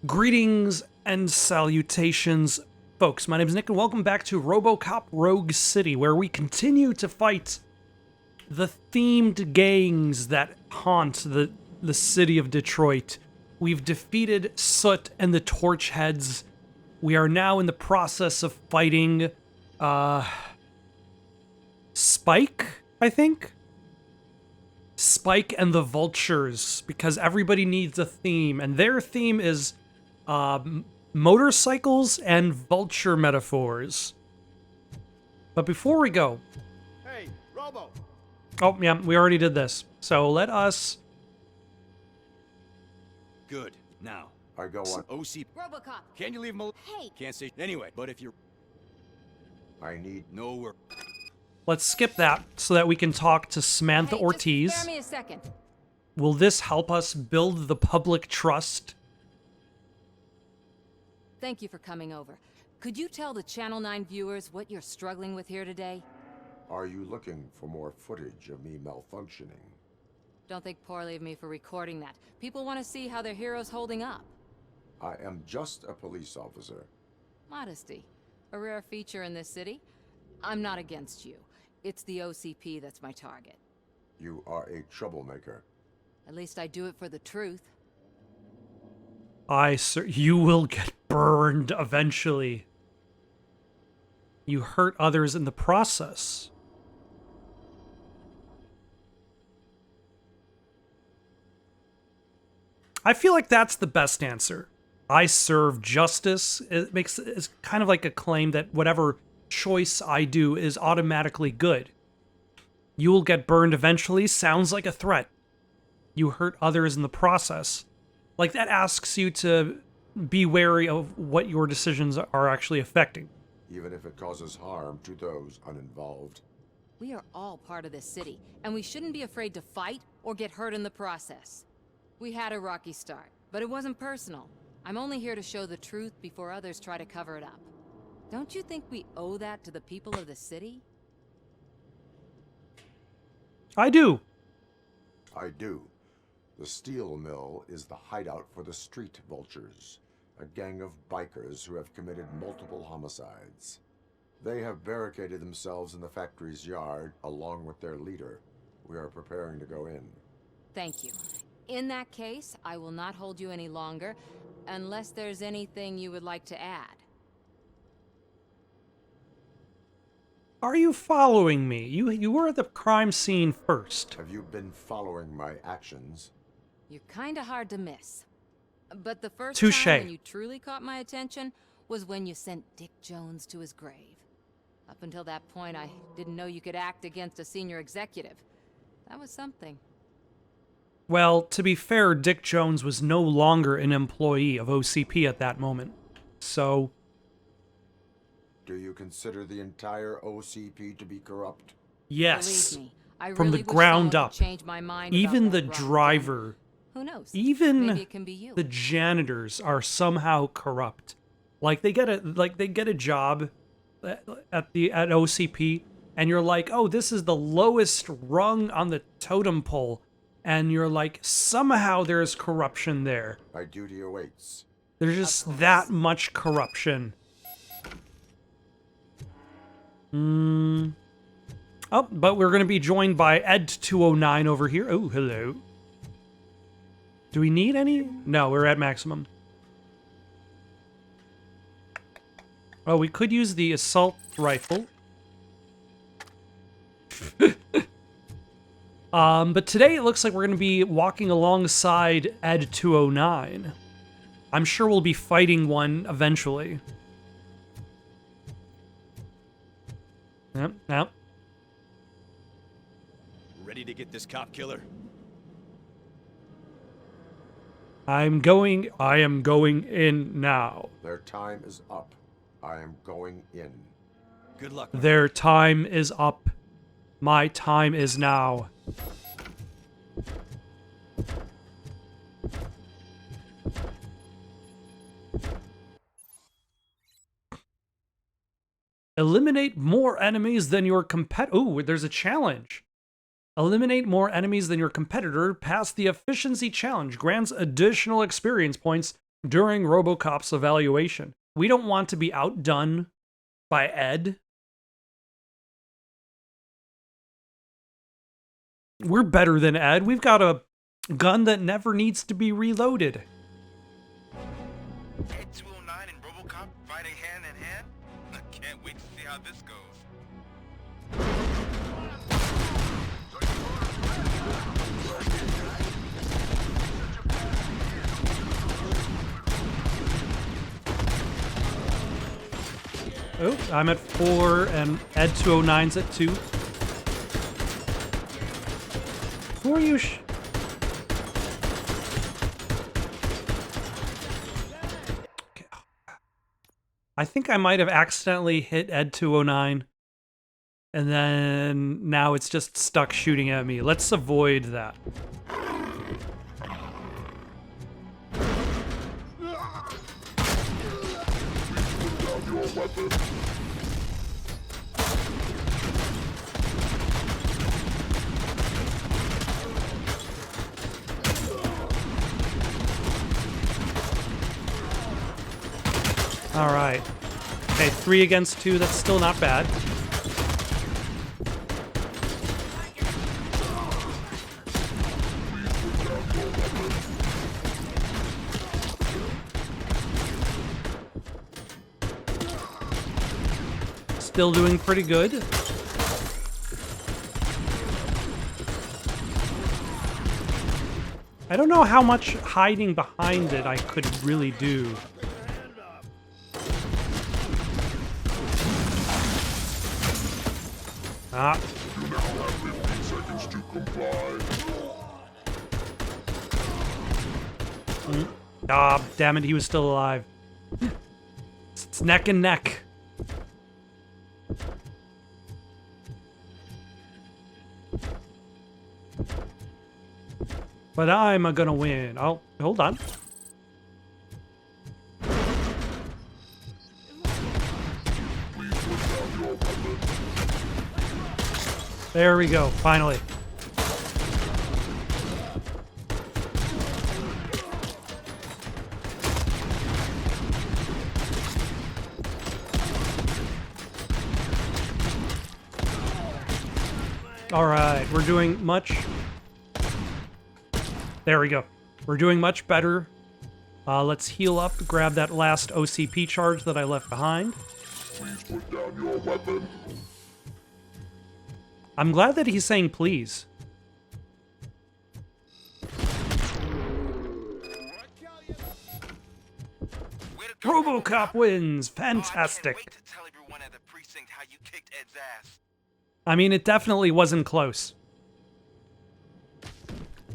Greetings and salutations, folks. My name is Nick, and welcome back to RoboCop Rogue City, where we continue to fight the themed gangs that haunt the city of Detroit. We've defeated Soot and the Torchheads. We are now in the process of fighting, Spike, I think? Spike and the Vultures, because everybody needs a theme, and their theme is motorcycles and vulture metaphors. But before we go... Hey, Robo! Oh, yeah, we already did this. So let us... Good. Now, I go on. OC. RoboCop! Can you leave him alone? Hey! Can't say anyway, but if you're... I need nowhere. Let's skip that so that we can talk to Samantha Hey, Ortiz. just spare me a second. Will this help us build the public trust? Thank you for coming over. Could you tell the Channel 9 viewers what you're struggling with here today? Are you looking for more footage of me malfunctioning? Don't think poorly of me for recording that. People want to see how their hero's holding up. I am just a police officer. Modesty. A rare feature in this city. I'm not against you. It's the OCP that's my target. You are a troublemaker. At least I do it for the truth. Sir, you will get burned eventually. You hurt others in the process. I feel like that's the best answer. I serve justice. It's kind of like a claim that whatever choice I do is automatically good. You will get burned eventually sounds like a threat. You hurt others in the process. Like, that asks you to be wary of what your decisions are actually affecting. Even if it causes harm to those uninvolved. We are all part of this city, and we shouldn't be afraid to fight or get hurt in the process. We had a rocky start, but it wasn't personal. I'm only here to show the truth before others try to cover it up. Don't you think we owe that to the people of the city? I do. I do. The steel mill is the hideout for the street vultures, a gang of bikers who have committed multiple homicides. They have barricaded themselves in the factory's yard along with their leader. We are preparing to go in. Thank you. In that case, I will not hold you any longer, unless there's anything you would like to add. Are you following me? You were at the crime scene first. Have you been following my actions? You're kinda hard to miss. But the first Touche. time when you truly caught my attention was when you sent Dick Jones to his grave. Up until that point, I didn't know you could act against a senior executive. That was something. Well, to be fair, Dick Jones was no longer an employee of OCP at that moment. So... Do you consider the entire OCP to be corrupt? yes. Believe me, I From really the wish ground someone would up. change my mind about Even the that wrong driver, thing. Who knows? even Maybe it can be you. the janitors are somehow corrupt. Like, they get a job at OCP, and you're like, oh, this is the lowest rung on the totem pole. And you're like, somehow there's corruption there. My duty awaits. There's just that much corruption. Oh, but we're going to be joined by Ed209 over here. Oh, hello. Do we need any? No, we're at maximum. Oh, we could use the assault rifle. But today it looks like we're going to be walking alongside Ed209. I'm sure we'll be fighting one eventually. Yep. Ready to get this cop killer? I am going in now. Their time is up. I am going in. Good luck. Their time is up. My time is now. Eliminate more enemies than your Ooh, there's a challenge. Eliminate more enemies than your competitor. Pass the efficiency challenge. Grants additional experience points during RoboCop's evaluation. We don't want to be outdone by Ed. We're better than Ed. We've got a gun that never needs to be reloaded. Ed 209 and RoboCop fighting hand in hand? I can't wait to see how this goes. Oh, I'm at 4 and Ed 209's at 2. Who are you? Okay. I think I might have accidentally hit Ed 209. And then now it's just stuck shooting at me. Let's avoid that. All right. Okay, 3 against 2. That's still not bad. Still doing pretty good. I don't know how much hiding behind it I could really do. Ah. Ah, damn it, he was still alive. It's neck and neck. But I'm gonna win. Oh, hold on. There we go, finally. All right, we're doing much. There we go. We're doing much better. Let's heal up, grab that last OCP charge that I left behind. Please put down your weapon. I'm glad that he's saying please. RoboCop wins! Fantastic. I can't wait to tell everyone at the precinct how you kicked Ed's ass. I mean, it definitely wasn't close.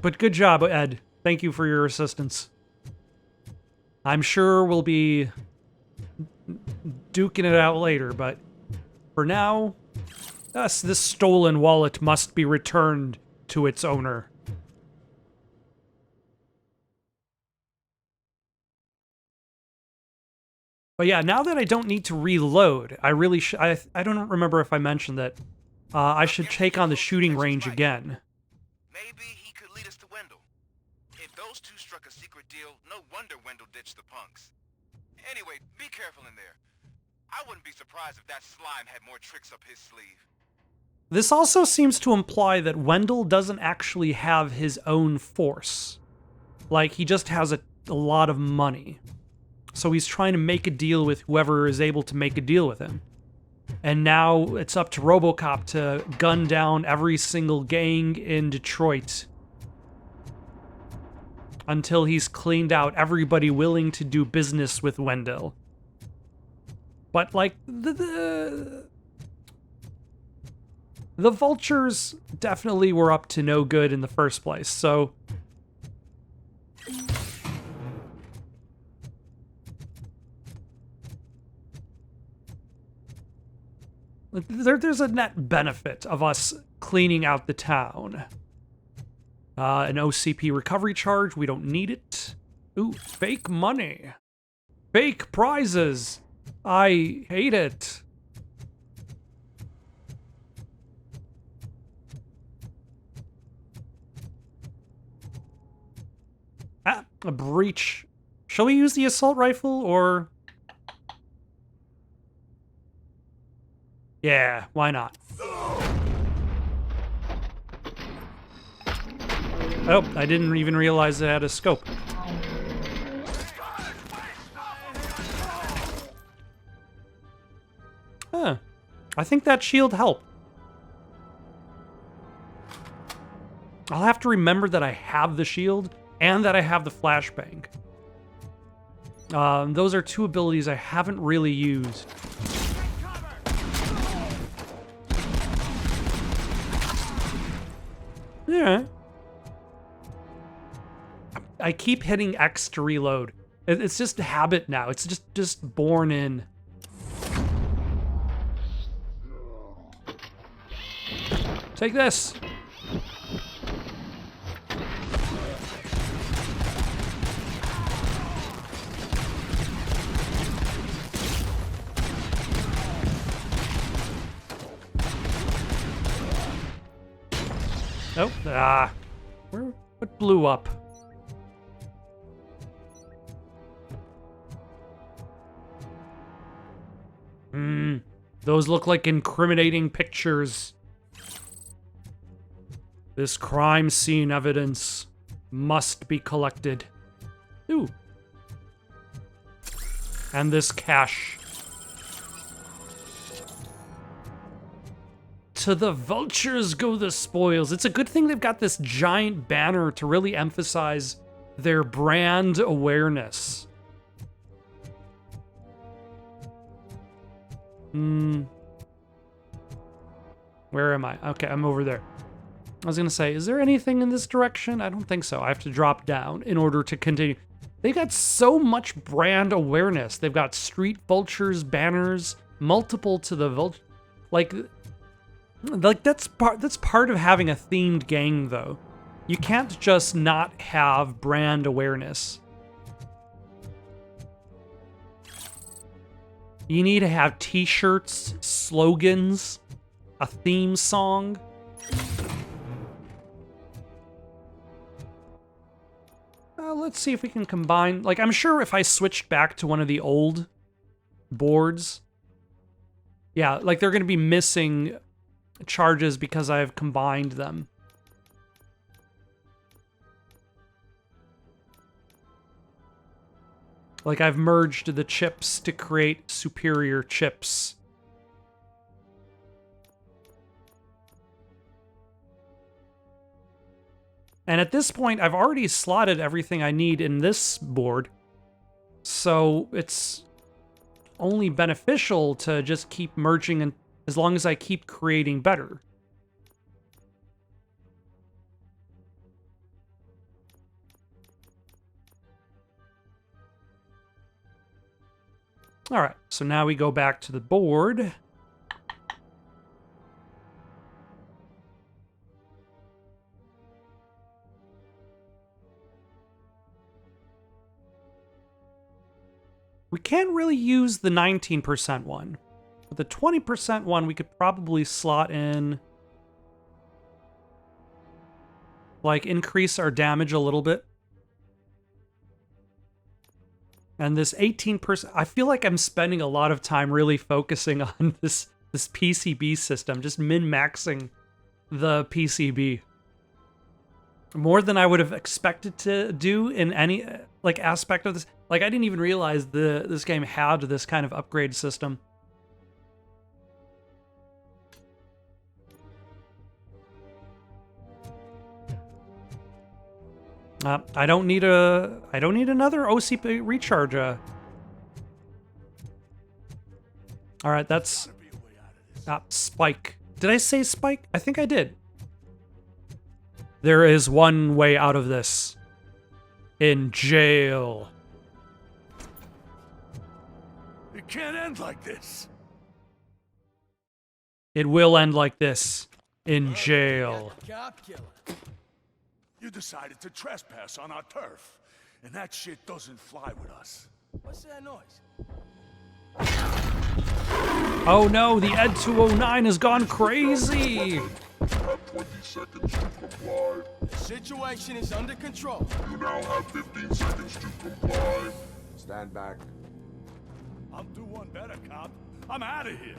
But good job, Ed. Thank you for your assistance. I'm sure we'll be duking it out later, but for now, this stolen wallet must be returned to its owner. But yeah, now that I don't need to reload, I really should. I don't remember if I mentioned that I should take on the shooting range again. Maybe he could lead us to Wendell. If those two struck a secret deal, no wonder Wendell ditched the punks. Anyway, be careful in there. I wouldn't be surprised if that slime had more tricks up his sleeve. This also seems to imply that Wendell doesn't actually have his own force. Like, he just has a lot of money. So he's trying to make a deal with whoever is able to make a deal with him. And now it's up to RoboCop to gun down every single gang in Detroit until he's cleaned out everybody willing to do business with Wendell. But, like, the vultures definitely were up to no good in the first place, so there's a net benefit of us cleaning out the town. An OCP recovery charge, we don't need it. Ooh, fake money. Fake prizes. I hate it. Ah, a breach Shall we use the assault rifle, or... Yeah, why not? Oh, I didn't even realize it had a scope. Huh. I think that shield helped. I'll have to remember that I have the shield and that I have the flashbang. Those are two abilities I haven't really used. Yeah. I keep hitting X to reload. It's just a habit now. It's just born in. Take this. Oh, what blew up? Those look like incriminating pictures. This crime scene evidence must be collected. Ooh. And this cash. To the vultures go the spoils. It's a good thing they've got this giant banner to really emphasize their brand awareness. Where am I? Okay, I'm over there. I was gonna say, is there anything in this direction? I don't think so. I have to drop down in order to continue. They got so much brand awareness. They've got street vultures, banners, multiple to the vulture. Like that's part of having a themed gang, though. You can't just not have brand awareness. You need to have t-shirts, slogans, a theme song. Let's see if we can combine. Like, I'm sure if I switched back to one of the old boards, yeah, like they're going to be missing charges because I've combined them. Like, I've merged the chips to create superior chips. And at this point, I've already slotted everything I need in this board. So it's only beneficial to just keep merging, and as long as I keep creating better. All right, so now we go back to the board. We can't really use the 19% one. But the 20% one, we could probably slot in, like, increase our damage a little bit. And this 18%, I feel like I'm spending a lot of time really focusing on this PCB system, just min-maxing the PCB. More than I would have expected to do in any, like, aspect of this. Like, I didn't even realize this game had this kind of upgrade system. I don't need another OCP recharge. All right, that's Spike. Did I say Spike? I think I did. There is one way out of this. In jail. It can't end like this. It will end like this. In jail. Cop killer. You decided to trespass on our turf, and that shit doesn't fly with us. What's that noise? Oh no, the Ed 209 has gone crazy! 20 seconds to comply. The situation is under control. You now have 15 seconds to comply. Stand back. I'll do one better, cop. I'm out of here.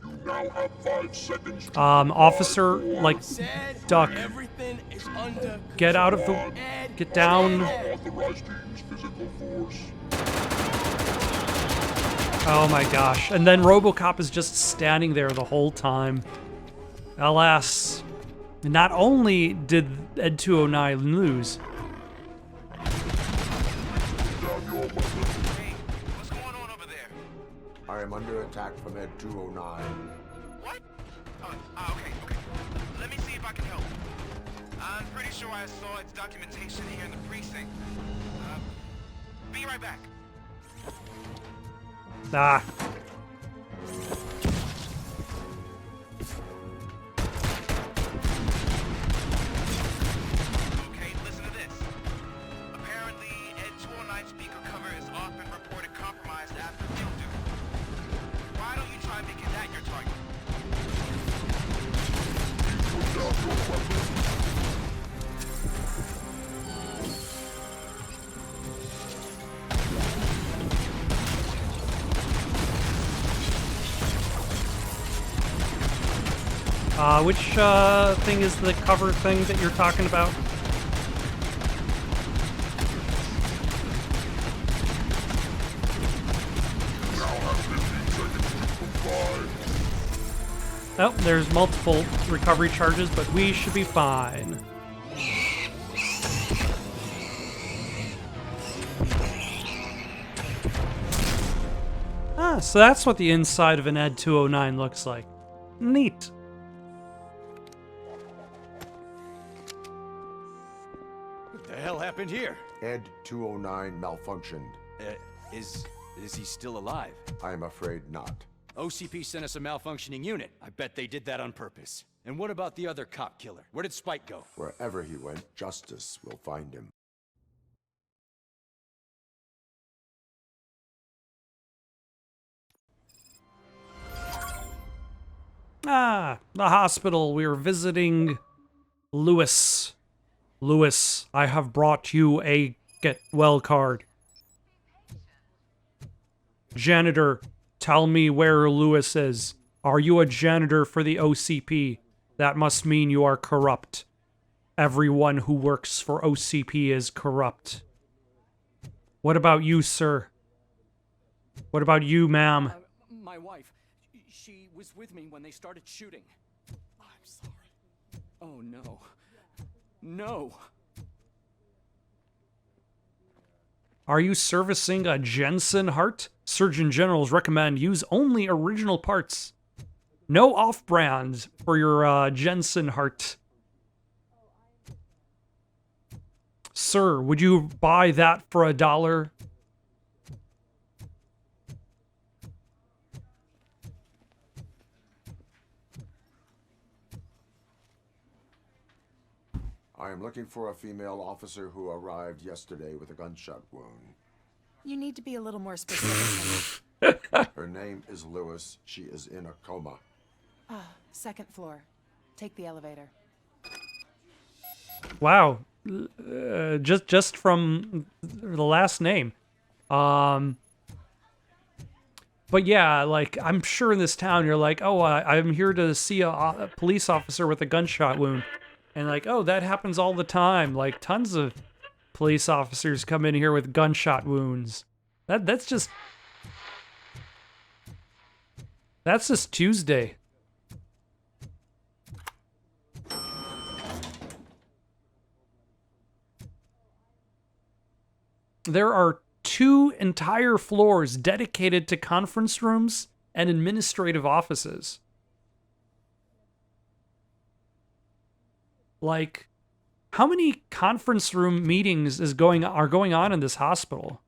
You now have 5 seconds to comply. Officer, like, Said duck. everything is under Get out of the... Ed, Get down. Authorized to use physical force. Oh my gosh. And then RoboCop is just standing there the whole time. Alas, not only did Ed 209 lose, Hey, what's going on over there? I am under attack from Ed 209. What? Okay. Let me see if I can help. I'm pretty sure I saw its documentation here in the precinct. Be right back. ah, Okay, listen to this. Apparently, Ed 209 speaker cover is often reported compromised after field duty. Why don't you try making that your target? which thing is the cover thing that you're talking about? Oh, there's multiple recovery charges, but we should be fine. Ah, so that's what the inside of an Ed 209 looks like. Neat. What the hell happened here? Ed 209 malfunctioned. Is he still alive? I am afraid not. OCP sent us a malfunctioning unit. I bet they did that on purpose. And what about the other cop killer? Where did Spike go? Wherever he went, justice will find him. Ah, the hospital. We were visiting Lewis. Lewis, I have brought you a get well card. Janitor, tell me where Lewis is. Are you a janitor for the OCP? That must mean you are corrupt. Everyone who works for OCP is corrupt. What about you, sir? What about you, ma'am? My wife. She was with me when they started shooting. I'm sorry. Oh, no. No. Are you servicing a Jensen heart? Surgeon Generals recommend use only original parts. No off-brand for your Jensen heart. Sir, would you buy that for $1? I am looking for a female officer who arrived yesterday with a gunshot wound. You need to be a little more specific. Her name is Lewis. She is in a coma. Second floor. Take the elevator. Wow. Just from the last name. But yeah, like, I'm sure in this town you're like, oh, I'm here to see a police officer with a gunshot wound. And like, oh, that happens all the time. Like, tons of police officers come in here with gunshot wounds. That's just Tuesday. There are 2 entire floors dedicated to conference rooms and administrative offices. Like, how many conference room meetings are going on in this hospital?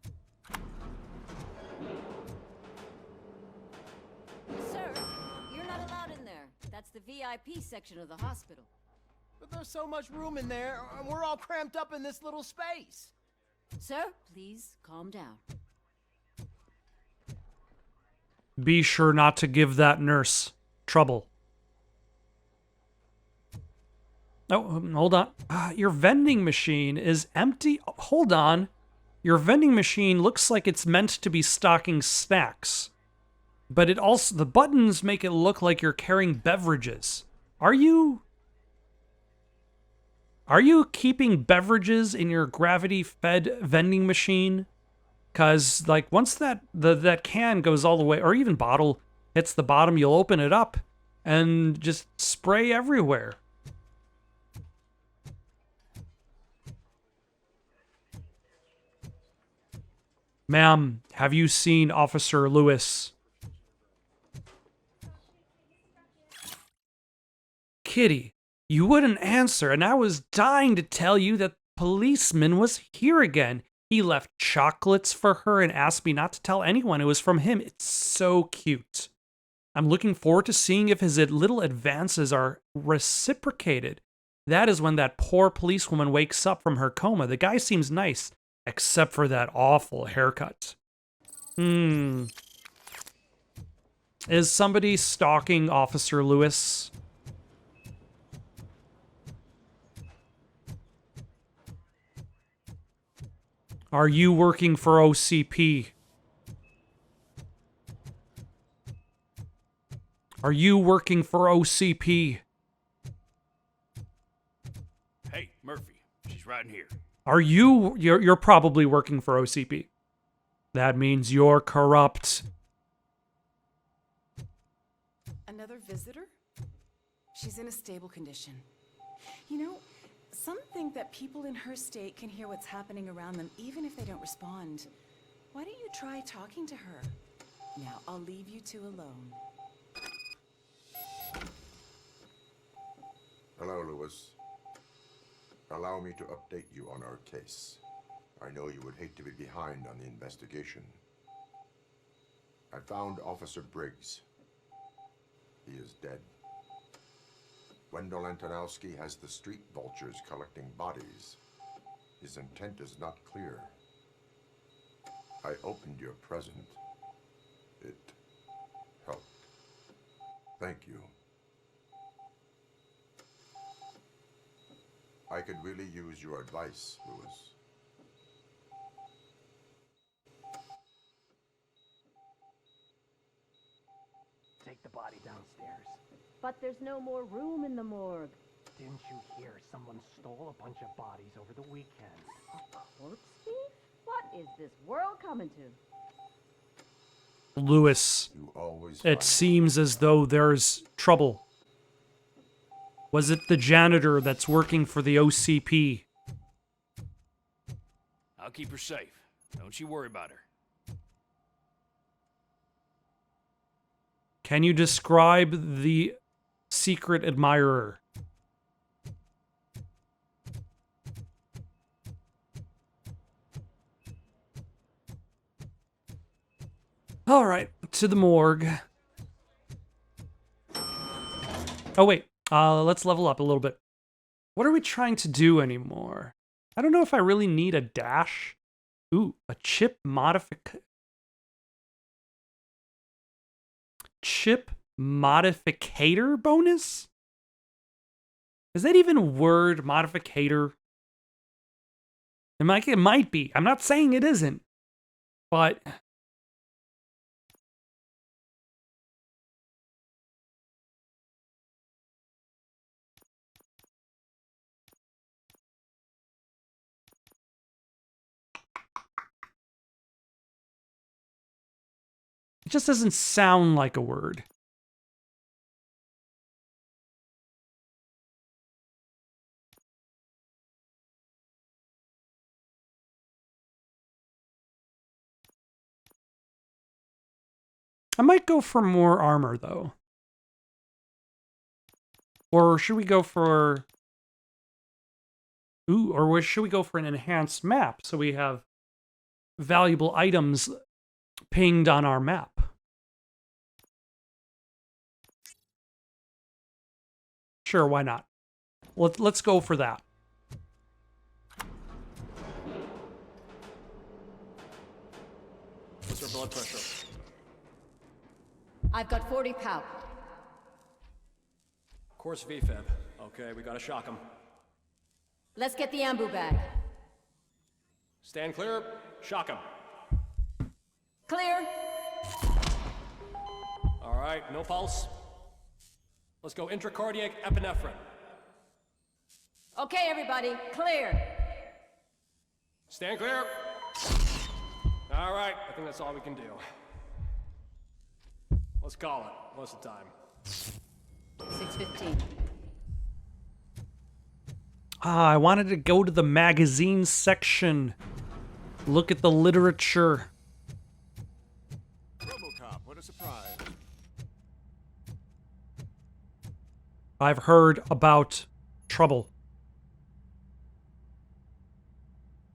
Sir, you're not allowed in there. That's the VIP section of the hospital. But there's so much room in there, and we're all cramped up in this little space. Sir, please calm down. Be sure not to give that nurse trouble. Oh, hold on. Your vending machine is empty. Hold on. Your vending machine looks like it's meant to be stocking snacks. But it also, the buttons make it look like you're carrying beverages. Are you keeping beverages in your gravity-fed vending machine? Cause like once that can goes all the way, or even bottle hits the bottom, you'll open it up and just spray everywhere. Ma'am, have you seen Officer Lewis? Kitty, you wouldn't answer, and I was dying to tell you that the policeman was here again. He left chocolates for her and asked me not to tell anyone it was from him. It's so cute. I'm looking forward to seeing if his little advances are reciprocated. That is when that poor policewoman wakes up from her coma. The guy seems nice, except for that awful haircut. Is somebody stalking Officer Lewis? Are you working for OCP? Are you working for OCP? Hey, Murphy, she's right in here. Are you... You're probably working for OCP. That means you're corrupt. Another visitor? She's in a stable condition. You know, some think that people in her state can hear what's happening around them even if they don't respond. Why don't you try talking to her? Now, I'll leave you two alone. Hello, Lewis. Allow me to update you on our case. I know you would hate to be behind on the investigation. I found Officer Briggs. He is dead. Wendell Antonowski has the street vultures collecting bodies. His intent is not clear. I opened your present. It helped. Thank you. I could really use your advice, Lewis. Take the body downstairs. But there's no more room in the morgue. Didn't you hear someone stole a bunch of bodies over the weekend? A corpse thief? What is this world coming to? Lewis, You always it find seems as though there's trouble. Was it the janitor that's working for the OCP? I'll keep her safe. Don't you worry about her. Can you describe the secret admirer? All right, to the morgue. Oh, wait. Let's level up a little bit. What are we trying to do anymore? I don't know if I really need a dash. Ooh, a chip modificator bonus? Is that even a word, modificator? It might be. I'm not saying it isn't. But... it just doesn't sound like a word. I might go for more armor, though. Or should we go for... Ooh, or should we go for an enhanced map so we have valuable items pinged on our map? Sure, why not? Let's go for that. What's her blood pressure? I've got 40 pow. Course VFib. Okay, we gotta shock him. Let's get the ambu bag. Stand clear. Shock him. Clear. All right, no pulse. Let's go intracardiac epinephrine. Okay, everybody, clear. Stand clear. All right, I think that's all we can do. Let's call it. What's the time? 6:15. I wanted to go to the magazine section. Look at the literature. RoboCop, what a surprise. I've heard about trouble.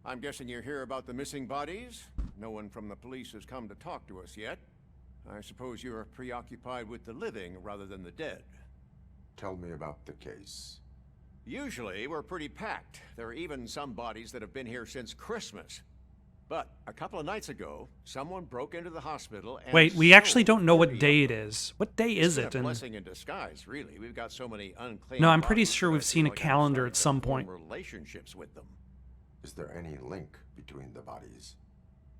I'm guessing you're here about the missing bodies? No one from the police has come to talk to us yet. I suppose you're preoccupied with the living rather than the dead. Tell me about the case. Usually, we're pretty packed. There are even some bodies that have been here since Christmas. But a couple of nights ago, someone broke into the hospital and Wait, we actually stole don't know what 30 day of it them. is. What day It's is been it? a And blessing in disguise, really. We've got so many unclaimed no, I'm pretty bodies sure that I we've seen a feel like I'm calendar starting at to some form point. relationships with them. Is there any link between the bodies?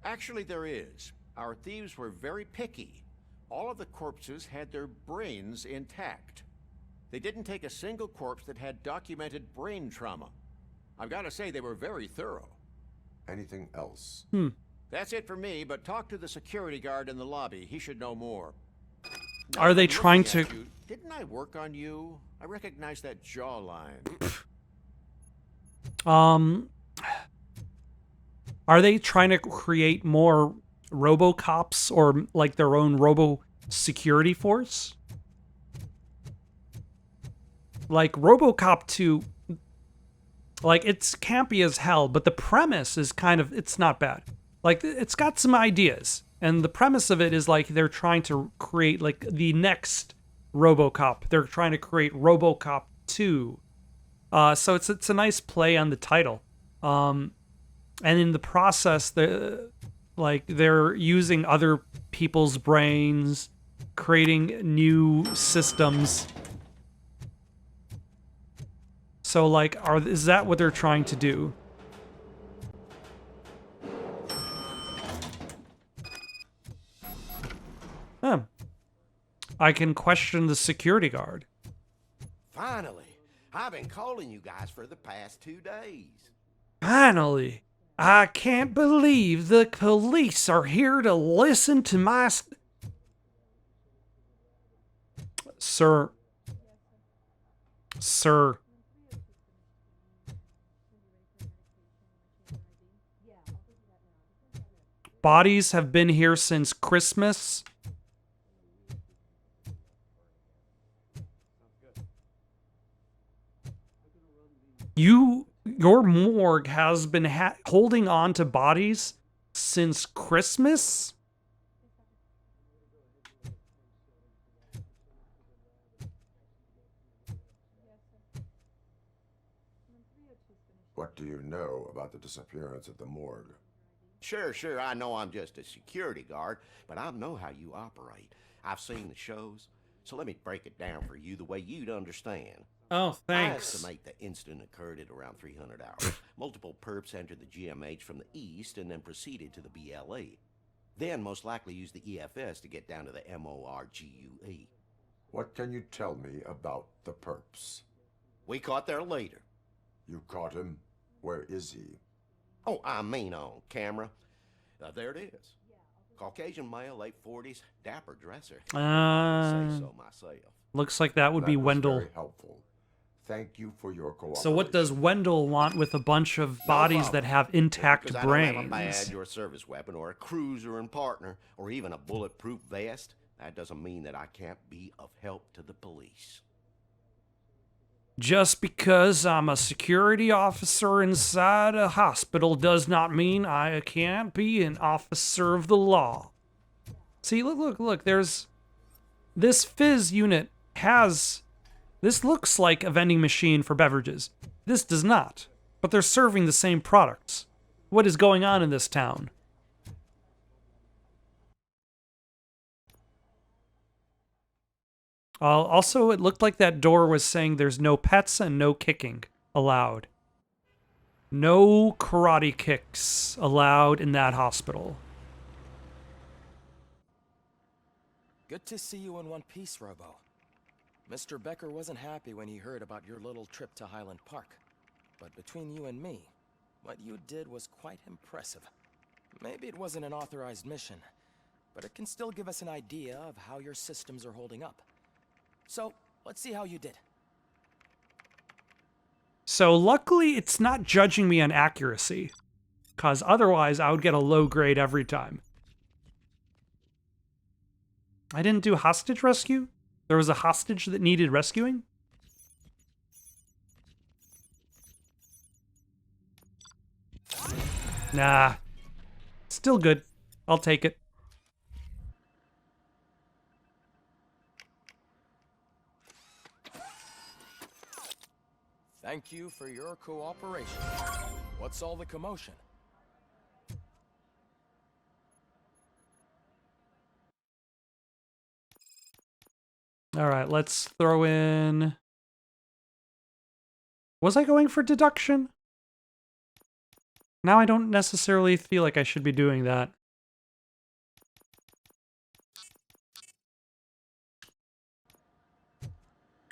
Actually, there is. Our thieves were very picky. All of the corpses had their brains intact. They didn't take a single corpse that had documented brain trauma. I've got to say, they were very thorough. Anything else? That's it for me, but talk to the security guard in the lobby. He should know more. Now, Are they I'm trying looking to- at you. Didn't I work on you? I recognize that jawline. Are they trying to create more RoboCops or like their own Robo security force? Like RoboCop 2, like it's campy as hell, but the premise is kind of, it's not bad. Like it's got some ideas, and the premise of it is like they're trying to create like the next RoboCop. They're trying to create RoboCop 2. So it's a nice play on the title. And in the process, they're using other people's brains, creating new systems. So like, is that what they're trying to do? Huh. I can question the security guard. Finally, I've been calling you guys for the past 2 days. Finally, I can't believe the police are here to listen to my... Sir. Bodies have been here since Christmas. Your morgue has been holding on to bodies since Christmas? What do you know about the disappearance at the morgue? Sure, I know I'm just a security guard, but I know how you operate. I've seen the shows, so let me break it down for you the way you'd understand. Oh, thanks. I estimate the incident occurred at around 300 hours. Multiple perps entered the GMH from the east and then proceeded to the BLE. Then most likely used the EFS to get down to the MORGUE. What can you tell me about the perps? We caught their leader. You caught him? Where is he? Oh, I mean on camera. There it is. Caucasian male, late 40s, dapper dresser. Say so myself. Looks like that would be was Wendell. Very helpful. Thank you for your cooperation. So what does Wendell want with a bunch of bodies that have intact Because brains? I don't have a badge or a service weapon or a cruiser and partner or even a bulletproof vest. That doesn't mean that I can't be of help to the police. Just because I'm a security officer inside a hospital does not mean I can't be an officer of the law. See, look, there's... This fizz unit has... This looks like a vending machine for beverages. This does not. But they're serving the same products. What is going on in this town? Also, it looked like that door was saying there's no pets and no kicking allowed. No karate kicks allowed in that hospital. Good to see you in one piece, Robo. Mr. Becker wasn't happy when he heard about your little trip to Highland Park. But between you and me, what you did was quite impressive. Maybe it wasn't an authorized mission, but it can still give us an idea of how your systems are holding up. So, let's see how you did. So luckily, it's not judging me on accuracy, because otherwise I would get a low grade every time. I didn't do hostage rescue? There was a hostage that needed rescuing? Nah. Still good. I'll take it. Thank you for your cooperation. What's all the commotion? All right, let's throw in... Was I going for deduction? Now I don't necessarily feel like I should be doing that.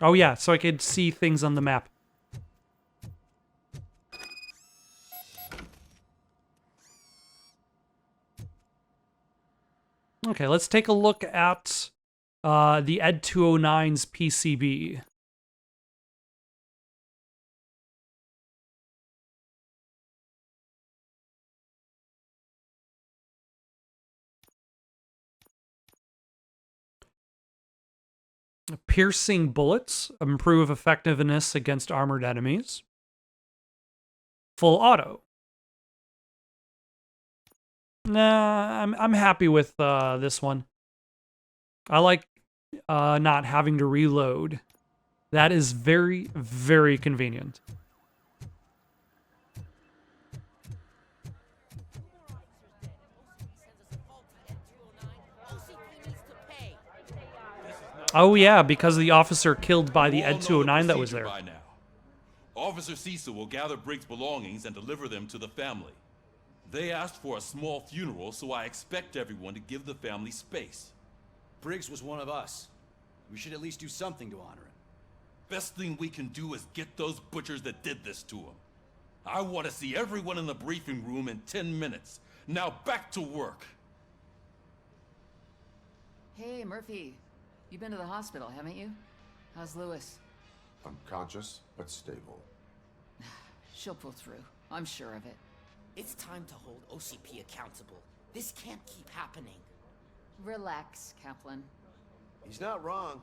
Oh yeah, so I could see things on the map. Okay, let's take a look at the Ed 209's PCB. Piercing bullets improve effectiveness against armored enemies. Full auto. Nah, I'm happy with this one. I like not having to reload. That is very, very convenient. Oh yeah, because the officer killed by the Ed 209 that was there. By now. Officer Cecil will gather Briggs' belongings and deliver them to the family. They asked for a small funeral, so I expect everyone to give the family space. Briggs was one of us. We should at least do something to honor him. Best thing we can do is get those butchers that did this to him. I want to see everyone in the briefing room in 10 minutes. Now back to work. Hey, Murphy. You've been to the hospital, haven't you? How's Lewis? Unconscious, but stable. She'll pull through. I'm sure of it. It's time to hold OCP accountable. This can't keep happening. Relax, Kaplan. He's not wrong.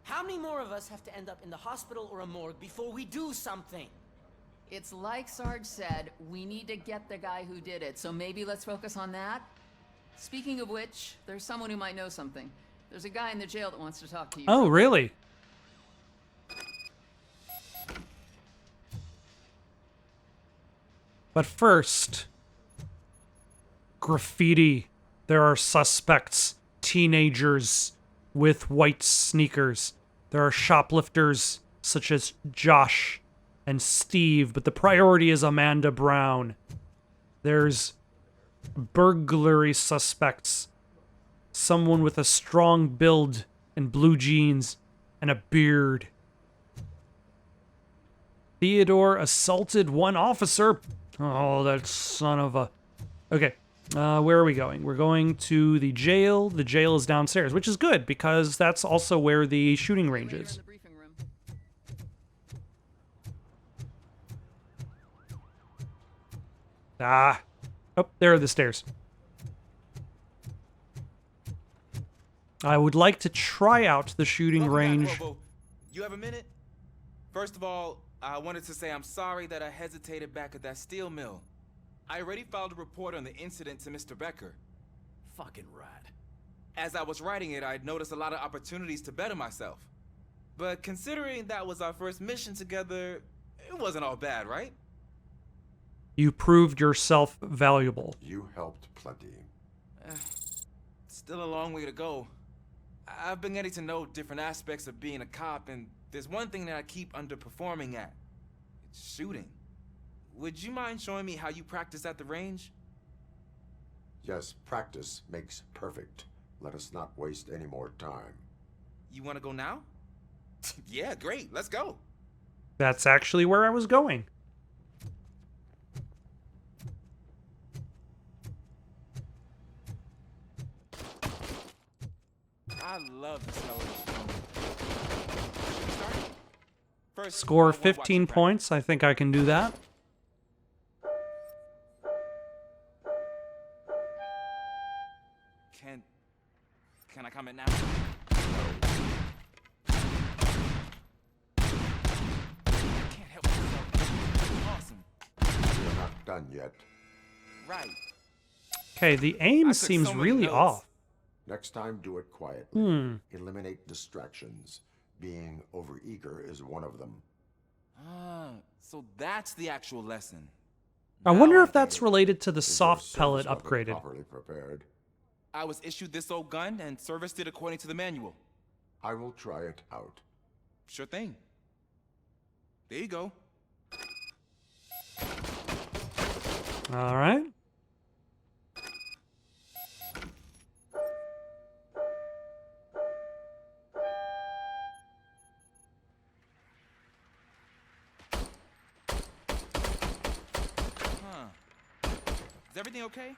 How many more of us have to end up in the hospital or a morgue before we do something? It's like Sarge said, we need to get the guy who did it, so maybe let's focus on that? Speaking of which, there's someone who might know something. There's a guy in the jail that wants to talk to you. Oh, really? But first, graffiti. There are suspects, teenagers with white sneakers. There are shoplifters such as Josh and Steve, but the priority is Amanda Brown. There's burglary suspects. Someone with a strong build and blue jeans and a beard. Theodore assaulted one officer. Oh, that son of a... Okay, where are we going? We're going to the jail. The jail is downstairs, which is good because that's also where the shooting range is. Ah. Oh, there are the stairs. I would like to try out the shooting range. Robo, you have a minute? First of all, I wanted to say I'm sorry that I hesitated back at that steel mill. I already filed a report on the incident to Mr. Becker. Fucking rad. As I was writing it, I'd noticed a lot of opportunities to better myself. But considering that was our first mission together, it wasn't all bad, right? You proved yourself valuable. You helped plenty. Still a long way to go. I've been getting to know different aspects of being a cop, and there's one thing that I keep underperforming at. It's shooting. Would you mind showing me how you practice at the range? Yes, practice makes perfect. Let us not waste any more time. You want to go now? Yeah, great. Let's go. That's actually where I was going. I love the smell of this film. Should we start? First, Score I wanna watch 15 you practice. points. I think I can do that. Can I comment now? Can't help myself. Awesome. We're not done yet. Right. Okay, the aim took seems so many really notes. off. Next time, do it quietly. Eliminate distractions. Being overeager is one of them. Ah, so that's the actual lesson. I Now wonder I if get that's it. related to the Is your soft pellet service weapon upgraded. properly prepared? I was issued this old gun and serviced it according to the manual. I will try it out. Sure thing. There you go. All right. Huh. Is everything okay?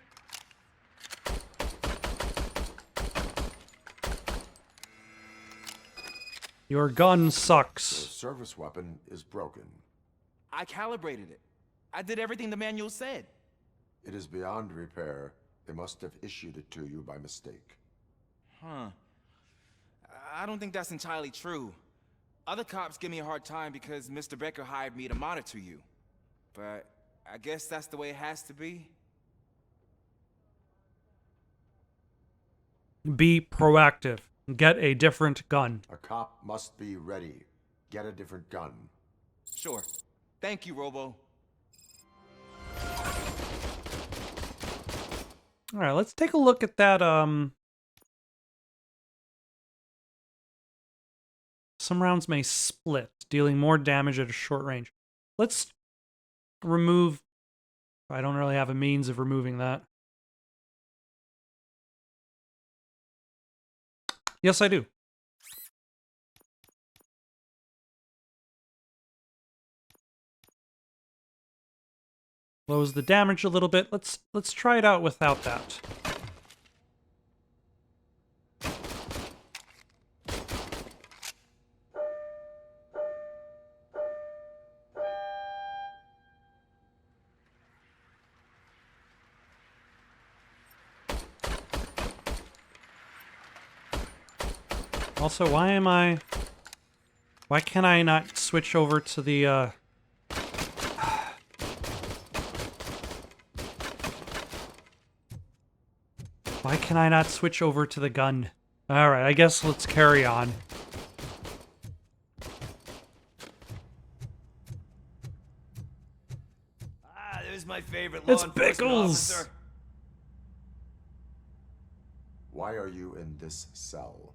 Your gun Your sucks. service weapon is broken. I calibrated it. I did everything the manual said. It is beyond repair. They must have issued it to you by mistake. Huh. I don't think that's entirely true. Other cops give me a hard time because Mr. Becker hired me to monitor you. But I guess that's the way it has to be. Be proactive. Get a different gun. A cop must be ready. Get a different gun. Sure. Thank you, Robo. All right, let's take a look at that. Some rounds may split, dealing more damage at a short range. Let's remove. I don't really have a means of removing that. Yes, I do. Lowers the damage a little bit. Let's try it out without that. Also, why can't I not switch over to the, Why can I not switch over to the gun? Alright, I guess let's carry on. Ah, there's my favorite law It's enforcement Pickles! officer. Why are you in this cell?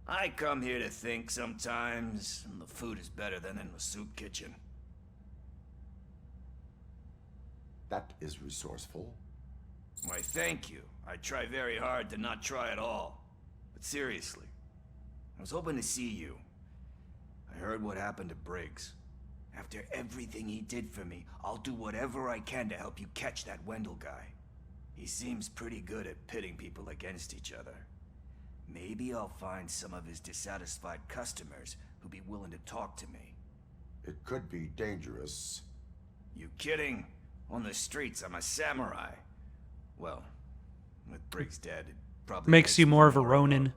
I come here to think sometimes, and the food is better than in the soup kitchen. That is resourceful. Why, thank you. I try very hard to not try at all. But seriously, I was hoping to see you. I heard what happened to Briggs. After everything he did for me, I'll do whatever I can to help you catch that Wendell guy. He seems pretty good at pitting people against each other. Maybe I'll find some of his dissatisfied customers who'd be willing to talk to me. It could be dangerous. You kidding? On the streets, I'm a samurai. Well, with Briggs dead, it probably Makes you me more of a Ronin.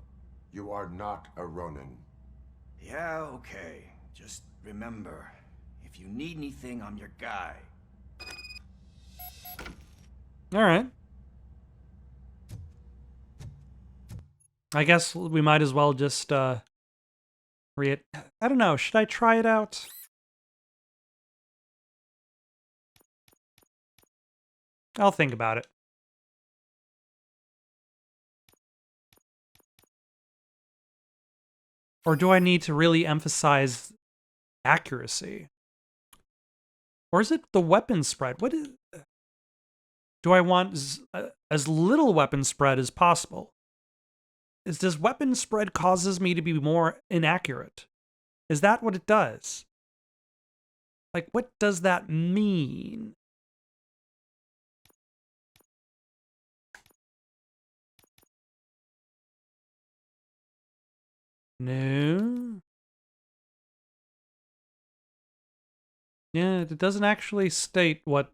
You are not a Ronin. Yeah, okay. Just remember, if you need anything, I'm your guy. Alright. I guess we might as well just, I don't know, should I try it out? I'll think about it. Or do I need to really emphasize accuracy? Or is it the weapon spread? What is... Do I want as little weapon spread as possible? Does weapon spread causes me to be more inaccurate? Is that what it does? Like, what does that mean? No. Yeah, it doesn't actually state what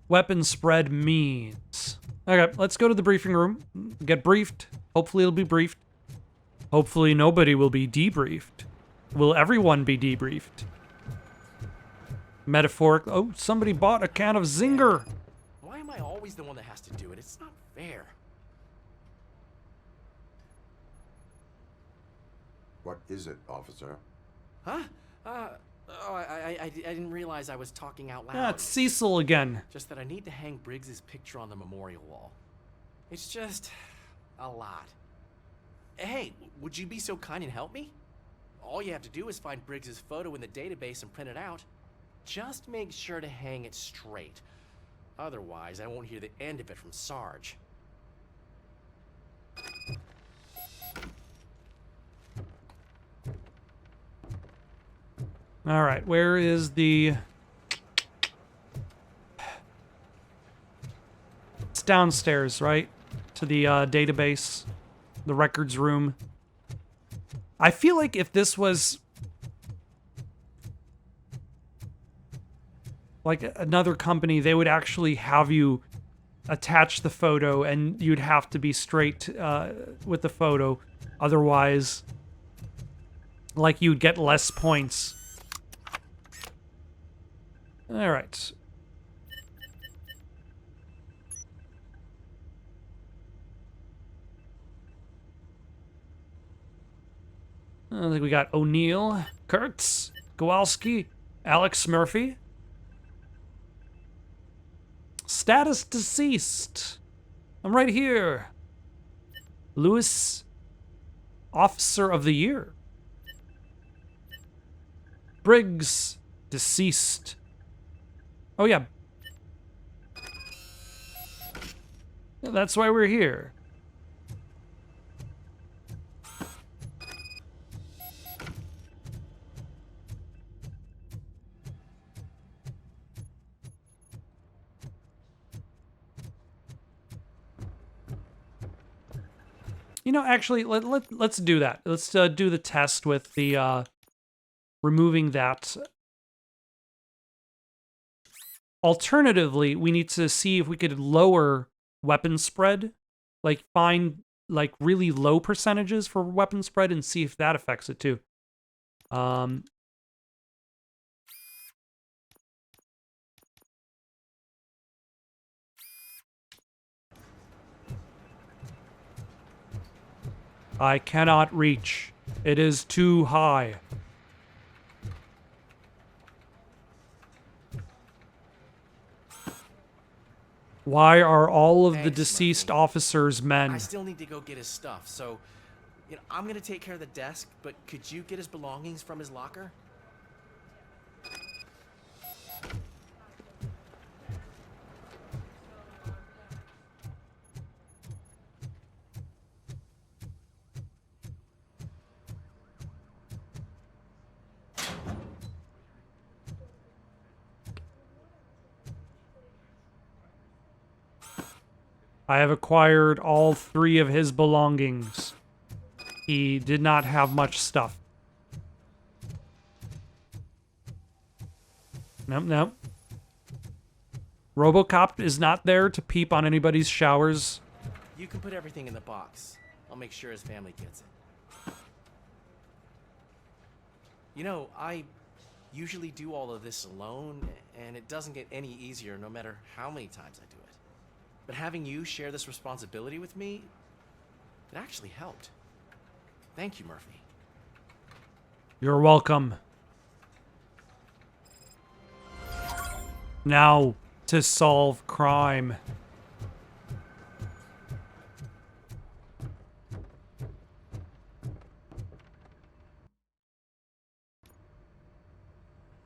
weapon spread means. Okay, let's go to the briefing room. Get briefed. Hopefully it'll be briefed. Hopefully nobody will be debriefed. Will everyone be debriefed? Metaphoric. Oh, somebody bought a can of Zinger. Why am I always the one that has to do it? It's not fair. What is it, officer? Huh? I didn't realize I was talking out loud. Ah, it's Cecil again. Just that I need to hang Briggs's picture on the memorial wall. It's just a lot. Hey, would you be so kind and help me? All you have to do is find Briggs's photo in the database and print it out. Just make sure to hang it straight. Otherwise, I won't hear the end of it from Sarge. All right, where is the... It's downstairs, right? To the database, the records room. I feel like if this was... like another company, they would actually have you attach the photo and you'd have to be straight with the photo. Otherwise, like, you'd get less points. All right. I think we got O'Neill, Kurtz, Kowalski, Alex Murphy. Status deceased. I'm right here. Lewis, Officer of the Year. Briggs, deceased. Oh, yeah. That's why we're here. You know, actually, let's do that. Let's do the test with the removing that. Alternatively, we need to see if we could lower weapon spread, like find like really low percentages for weapon spread and see if that affects it too. I cannot reach. It is too high. Why are all of the deceased officers men? I still need to go get his stuff, so I'm gonna take care of the desk, but could you get his belongings from his locker? I have acquired all 3 of his belongings. He did not have much stuff. Nope. RoboCop is not there to peep on anybody's showers. You can put everything in the box. I'll make sure his family gets it. You know, I usually do all of this alone, and it doesn't get any easier no matter how many times I do it. But having you share this responsibility with me, it actually helped. Thank you, Murphy. You're welcome. Now, to solve crime.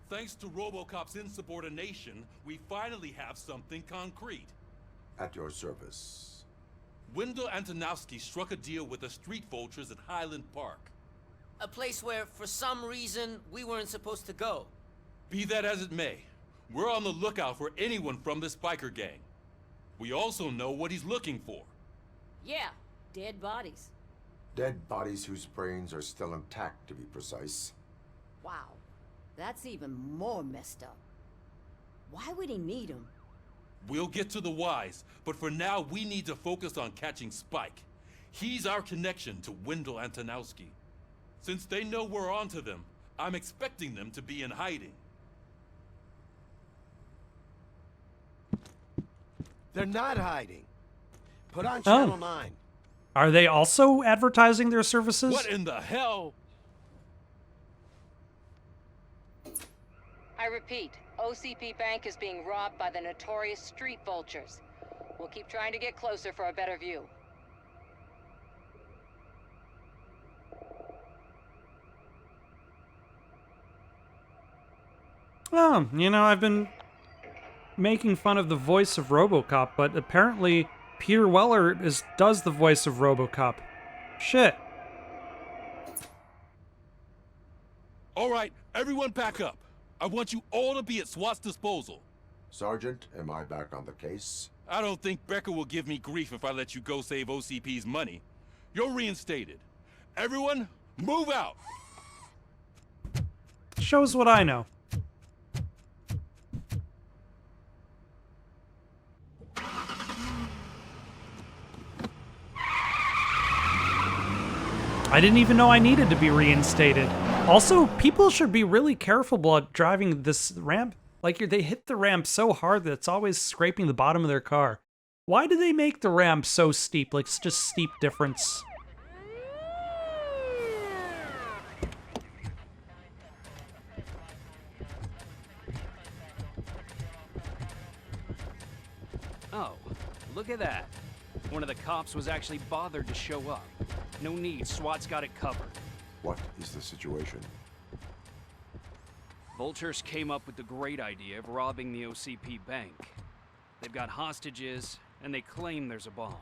Thanks to RoboCop's insubordination, we finally have something concrete. At your service. Wendell Antonowski struck a deal with the street vultures at Highland Park. A place where, for some reason, we weren't supposed to go. Be that as it may, we're on the lookout for anyone from this biker gang. We also know what he's looking for. Yeah, dead bodies. Dead bodies whose brains are still intact, to be precise. Wow, that's even more messed up. Why would he need them? We'll get to the whys, but for now we need to focus on catching Spike. He's our connection to Wendell Antonowski. Since they know we're onto them, I'm expecting them to be in hiding. They're not hiding. Put on Oh. Channel 9. Are they also advertising their services? What in the hell? I repeat, OCP Bank is being robbed by the notorious street vultures. We'll keep trying to get closer for a better view. Oh, you know, I've been making fun of the voice of RoboCop, but apparently Peter Weller does the voice of RoboCop. Shit. All right, everyone back up. I want you all to be at SWAT's disposal. Sergeant, am I back on the case? I don't think Becker will give me grief if I let you go save OCP's money. You're reinstated. Everyone, move out! Shows what I know. I didn't even know I needed to be reinstated. Also, people should be really careful about driving this ramp. Like, they hit the ramp so hard that it's always scraping the bottom of their car. Why do they make the ramp so steep? Like, it's just steep difference. Oh, look at that. One of the cops was actually bothered to show up. No need, SWAT's got it covered. What is the situation? Vultures came up with the great idea of robbing the OCP bank. They've got hostages, and they claim there's a bomb.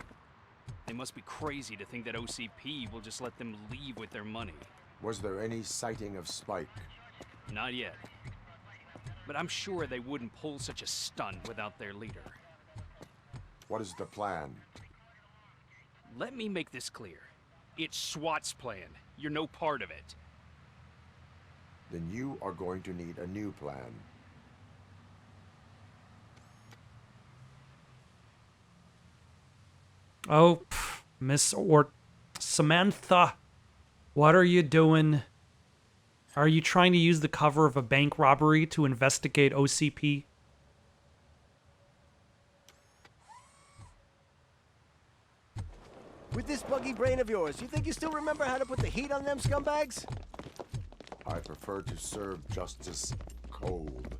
They must be crazy to think that OCP will just let them leave with their money. Was there any sighting of Spike? Not yet. But I'm sure they wouldn't pull such a stunt without their leader. What is the plan? Let me make this clear. It's SWAT's plan. You're no part of it. Then you are going to need a new plan. Oh, Miss Samantha, what are you doing? Are you trying to use the cover of a bank robbery to investigate OCP? With this buggy brain of yours, you think you still remember how to put the heat on them scumbags? I prefer to serve justice cold.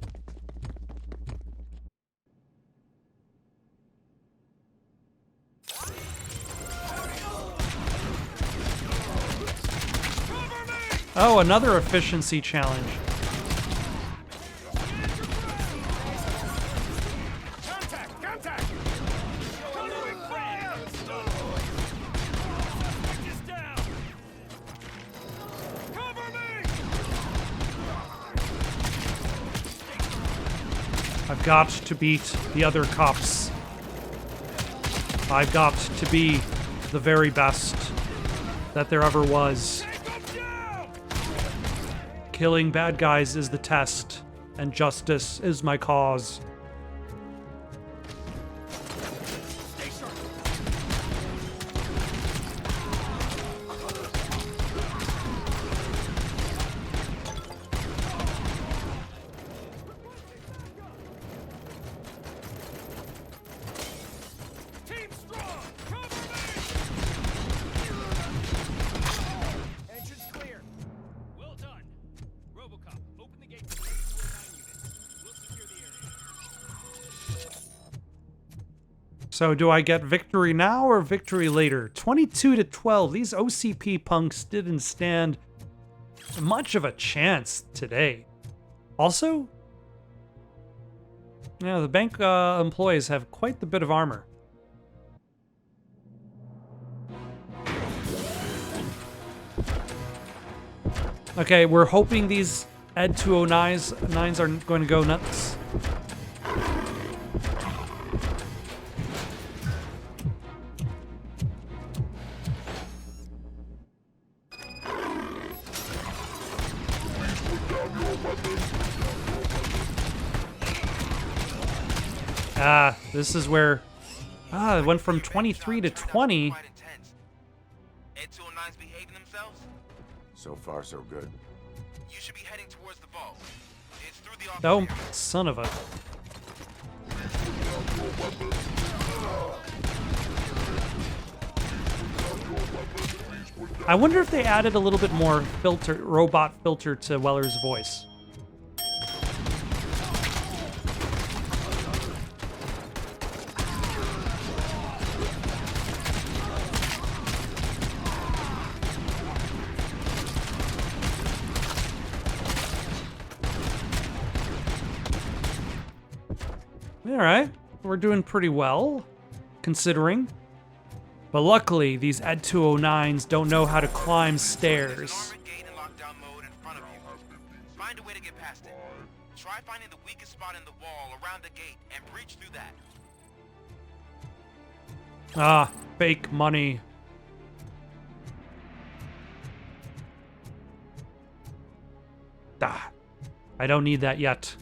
Oh, another efficiency challenge. Contact! Contact! Following friend! Is down! Cover me! I've got to beat the other cops. I've got to be the very best that there ever was. Killing bad guys is the test, and justice is my cause. Team strong! Cover me! Entrance clear. Well done. RoboCop, open the gate for 349 units. We'll secure the area. So do I get victory now or victory later? 22-12. These OCP punks didn't stand much of a chance today. Also, yeah, the bank employees have quite the bit of armor. Okay, we're hoping these Ed 209s are going to go nuts. Ah, this is where... Ah, it went from 23 to 20. Ed 209's behaving themselves? So far, so good. You should be heading towards the vault. It's through the office Oh, area. son of a... I wonder if they added a little bit more robot filter to Weller's voice. Alright, we're doing pretty well, considering. But luckily, these Ed 209s don't know how to climb stairs. Find a way to get past it. Try finding the weakest spot in the wall around the gate and breach through that. Ah, fake money. Ah, I don't need that yet.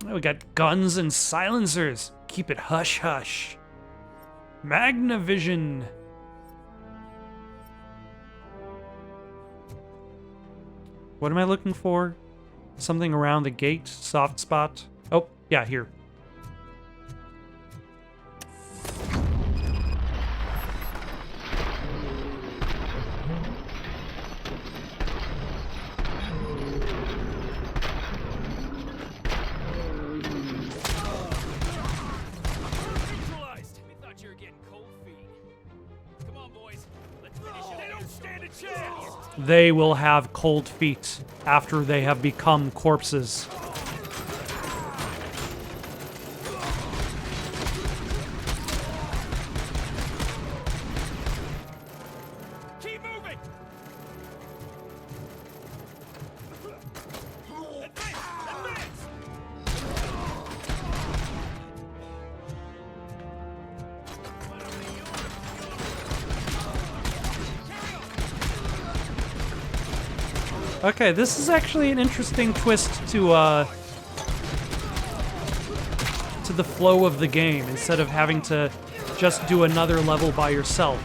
Oh, we got guns and silencers. Keep it hush hush. Magnavision. What am I looking for? Something around the gate? Soft spot? Oh, yeah, here. They will have cold feet after they have become corpses. Keep moving. Okay, this is actually an interesting twist to the flow of the game, instead of having to just do another level by yourself.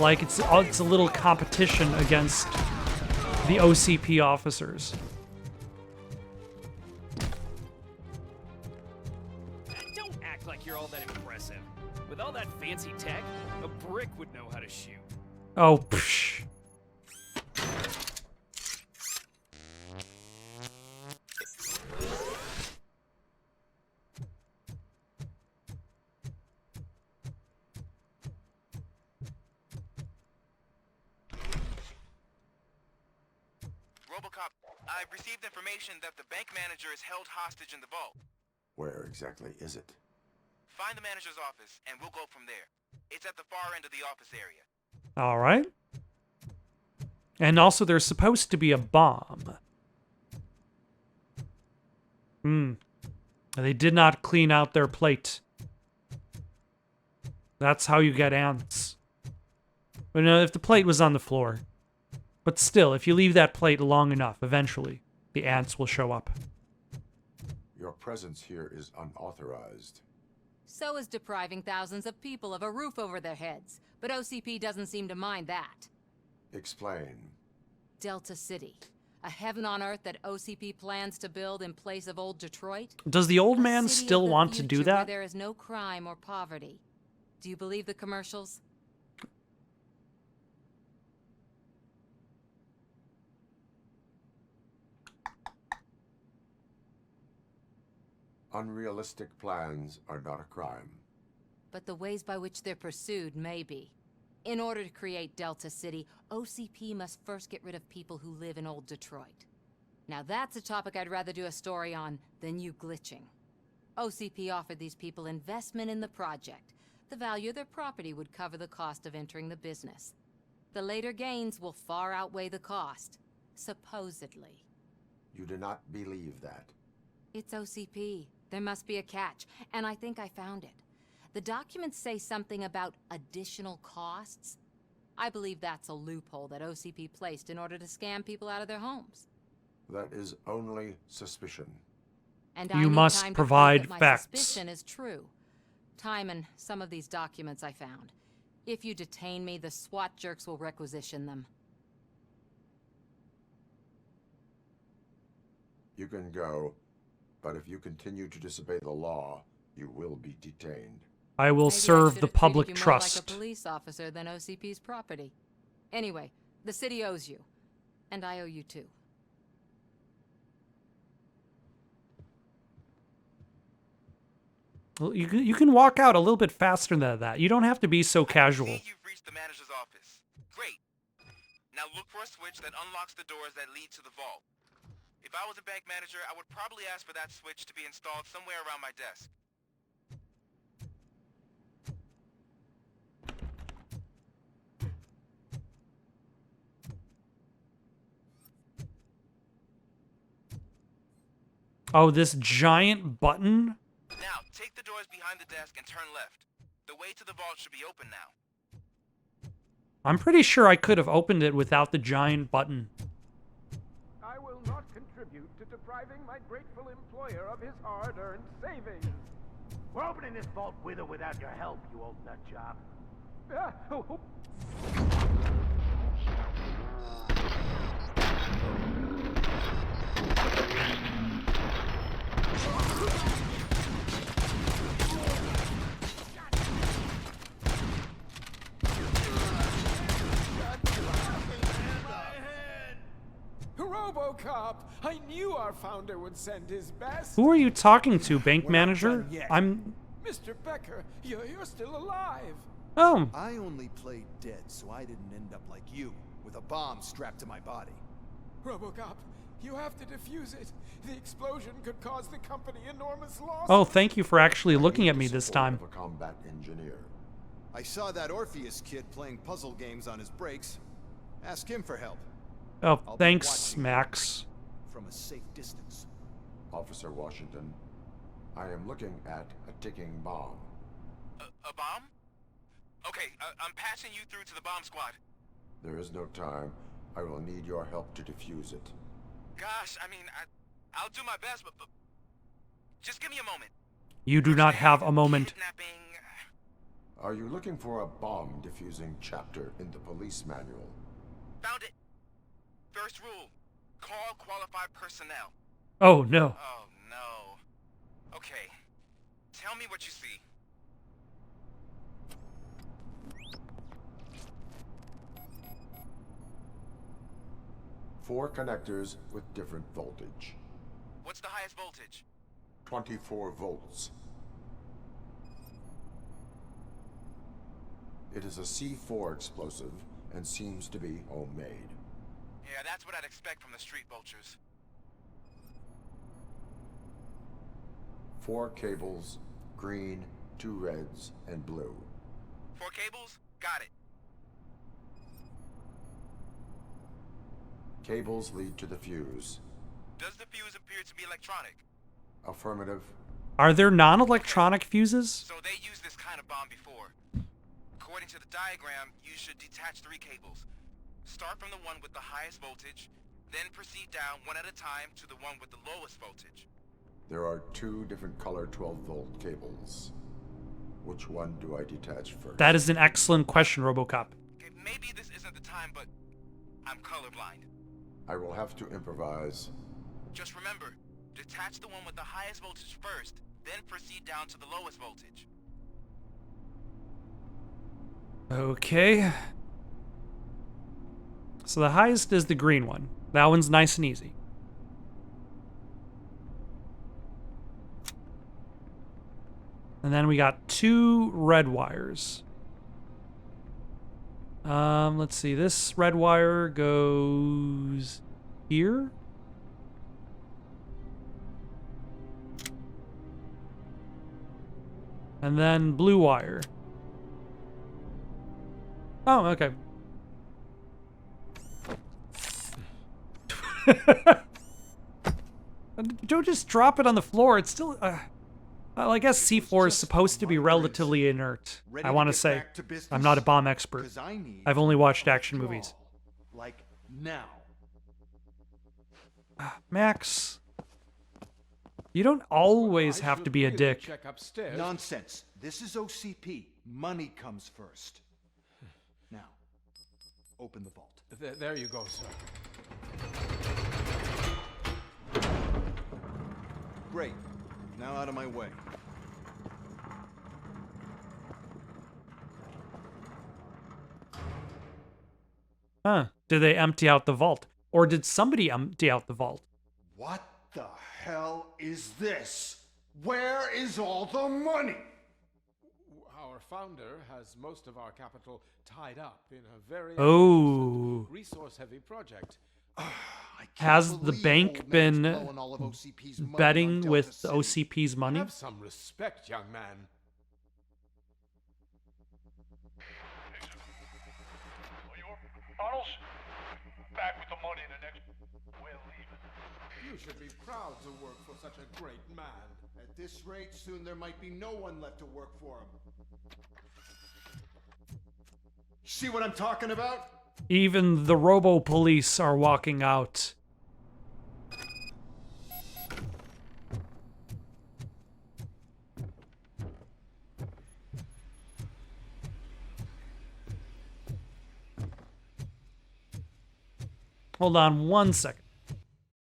Like, it's a little competition against the OCP officers. Don't act like you're all that impressive. With all that fancy tech, a brick would know how to shoot. Oh, psh. RoboCop, I've received information that the bank manager is held hostage in the vault. Where exactly is it? Find the manager's office, and we'll go from there. It's at the far end of the office area. All right. And also, there's supposed to be a bomb. They did not clean out their plate. That's how you get ants. But no, if the plate was on the floor. But still, if you leave that plate long enough, eventually, the ants will show up. Your presence here is unauthorized. So is depriving thousands of people of a roof over their heads. But OCP doesn't seem to mind that. Explain. Delta City. A heaven on earth that OCP plans to build in place of old Detroit? Does the old man A city still of the want to do future where that? there is no crime or poverty. Do you believe the commercials? Unrealistic plans are not a crime. But the ways by which they're pursued may be. In order to create Delta City, OCP must first get rid of people who live in old Detroit. Now that's a topic I'd rather do a story on than you glitching. OCP offered these people investment in the project. The value of their property would cover the cost of entering the business. The later gains will far outweigh the cost, supposedly. You do not believe that. It's OCP. There must be a catch, and I think I found it. The documents say something about additional costs. I believe that's a loophole that OCP placed in order to scam people out of their homes. That is only suspicion. And You I need must time to provide prove that my facts. suspicion is true. Time and some of these documents I found. If you detain me, the SWAT jerks will requisition them. You can go, but if you continue to disobey the law, you will be detained. I will Maybe I serve should the have treated public you trust. more like a police officer than OCP's property. Anyway, the city owes you. And I owe you too. Well, you can walk out a little bit faster than that. You don't have to be so casual. You've reached the manager's office. Great. Now look for a switch that unlocks the doors that lead to the vault. If I was a bank manager, I would probably ask for that switch to be installed somewhere around my desk. Oh, this giant button? Now, take the doors behind the desk and turn left. The way to the vault should be open now. I'm pretty sure I could have opened it without the giant button. I will not contribute to depriving my grateful employer of his hard-earned savings. We're opening this vault with or without your help, you old nut job. RoboCop! I knew our founder would send his best. Who are you talking to, bank We're not manager? done yet. I'm... Mr. Becker, you're still alive. Oh. I only played dead, so I didn't end up like you, with a bomb strapped to my body. RoboCop, you have to defuse it. The explosion could cause the company enormous loss. Oh, thank you for actually looking at me this time. A combat engineer. I saw that Orpheus kid playing puzzle games on his breaks. Ask him for help. Oh, I'll be thanks, watching Max. from a safe distance. Officer Washington, I am looking at a ticking bomb. A bomb? Okay, I'm passing you through to the bomb squad. There is no time. I will need your help to defuse it. Gosh, I mean, I'll do my best, but just give me a moment. You do not have a moment. Are you looking for a bomb defusing chapter in the police manual? Found it. First rule, call qualified personnel. Oh, no. Oh, no. Okay, tell me what you see. Four connectors with different voltage. What's the highest voltage? 24 volts. It is a C4 explosive and seems to be homemade. Yeah, that's what I'd expect from the street vultures. 4 cables, green, 2 reds, and blue. 4 cables? Got it. Cables lead to the fuse. Does the fuse appear to be electronic? Affirmative. Are there non-electronic fuses? So they used this kind of bomb before. According to the diagram, you should detach 3 cables. Start from the one with the highest voltage, then proceed down one at a time to the one with the lowest voltage. There are 2 different color 12-volt cables. Which one do I detach first? That is an excellent question, RoboCop. Okay, maybe this isn't the time, but I'm colorblind. I will have to improvise. Just remember, detach the one with the highest voltage first, then proceed down to the lowest voltage. Okay. So the highest is the green one. That one's nice and easy. And then we got 2 red wires. Let's see. This red wire goes here. And then blue wire. Oh, okay. Don't just drop it on the floor. It's still... well, I guess C4 is supposed to be relatively inert. I want to say. I'm not a bomb expert. I've only watched action movies. Like now. Max, you don't always have to be a dick. Nonsense. This is OCP. Money comes first. Now, open the vault. There you go, sir. Great. Now out of my way. Huh. Did they empty out the vault? Or did somebody empty out the vault? What the hell is this? Where is all the money? Our founder has most of our capital tied up in a very resource-heavy project. Has the bank been betting with OCP's money? Have some respect, young man. Arnold, back with the money in the next... We're leaving. You should be proud to work for such a great man. At this rate, soon there might be no one left to work for him. See what I'm talking about? Even the Robo Police are walking out. Hold on 1 second.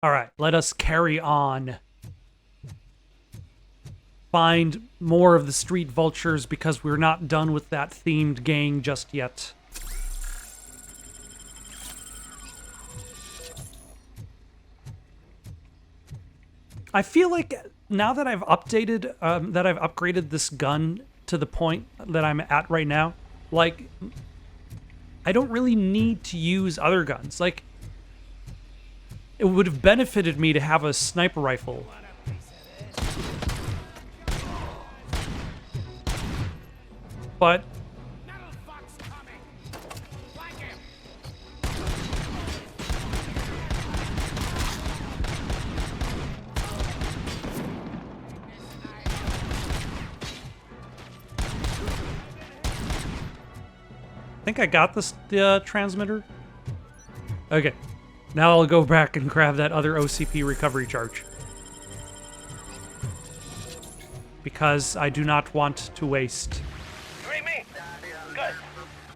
All right, let us carry on. Find more of the street vultures because we're not done with that themed gang just yet. I feel like now that I've updated, that I've upgraded this gun to the point that I'm at right now, like, I don't really need to use other guns. Like, it would have benefited me to have a sniper rifle. But I think I got the transmitter. Okay. Now I'll go back and grab that other OCP recovery charge. Because I do not want to waste. You ain't me. Good.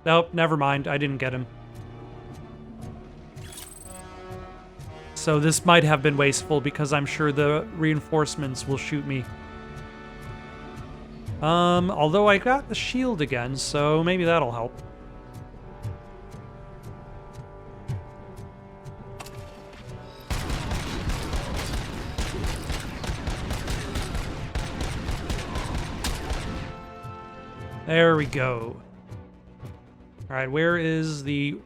Nope, never mind. I didn't get him. So this might have been wasteful because I'm sure the reinforcements will shoot me. Although I got the shield again, so maybe that'll help. There we go. Alright, where is the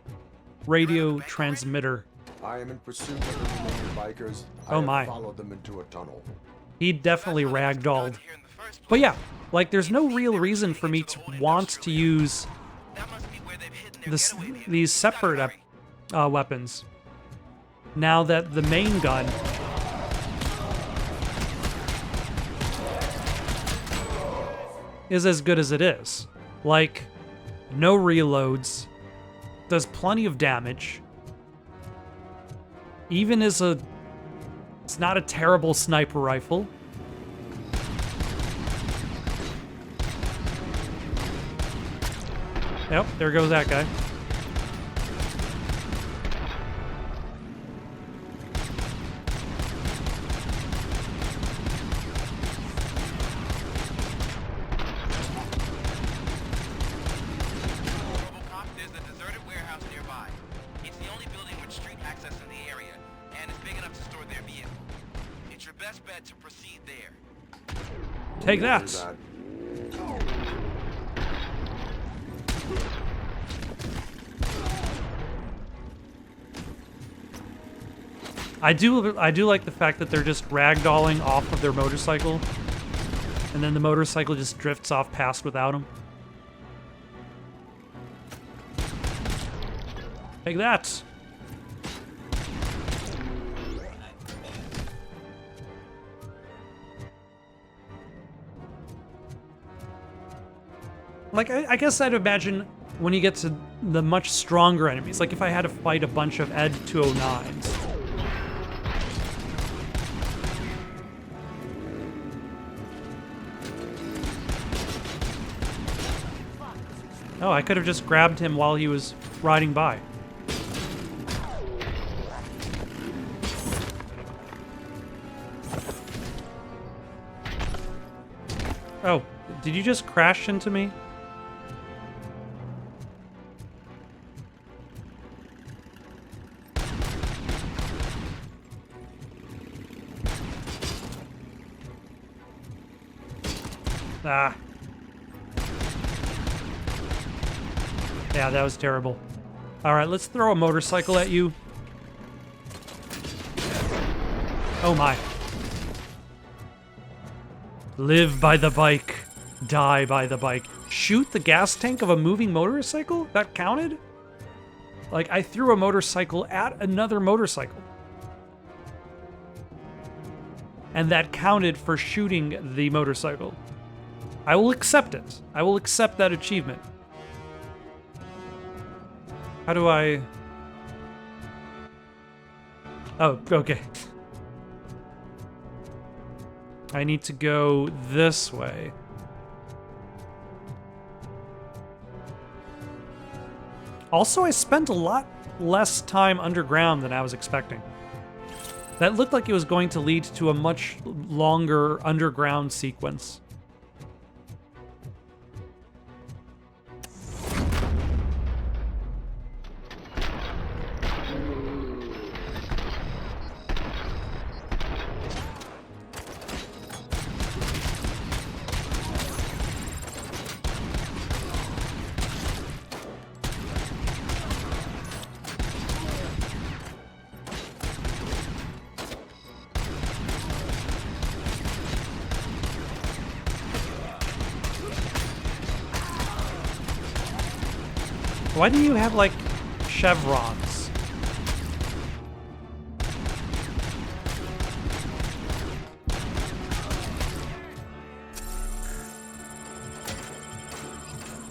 radio transmitter? I am in pursuit of the remaining bikers. Oh my. I have followed them into a tunnel. He definitely ragdolled. But yeah, like there's no real reason for me to want to use these separate weapons. Now that the main gun is as good as it is. Like, no reloads, does plenty of damage, even is it's not a terrible sniper rifle. Yep, there goes that guy. RoboCop, there's a deserted warehouse nearby. It's the only building with street access in the area, and it's big enough to store their vehicle. It's your best bet to proceed there. Take that. I do like the fact that they're just ragdolling off of their motorcycle. And then the motorcycle just drifts off past without him. Take that! Like, I guess I'd imagine when you get to the much stronger enemies, like if I had to fight a bunch of Ed 209s. Oh, I could have just grabbed him while he was riding by. Oh, did you just crash into me? Ah. Yeah, that was terrible. Alright, let's throw a motorcycle at you. Oh my. Live by the bike. Die by the bike. Shoot the gas tank of a moving motorcycle? That counted? Like, I threw a motorcycle at another motorcycle. And that counted for shooting the motorcycle. I will accept it. I will accept that achievement. How do I... Oh, okay. I need to go this way. Also, I spent a lot less time underground than I was expecting. That looked like it was going to lead to a much longer underground sequence. Why do you have, like, chevrons?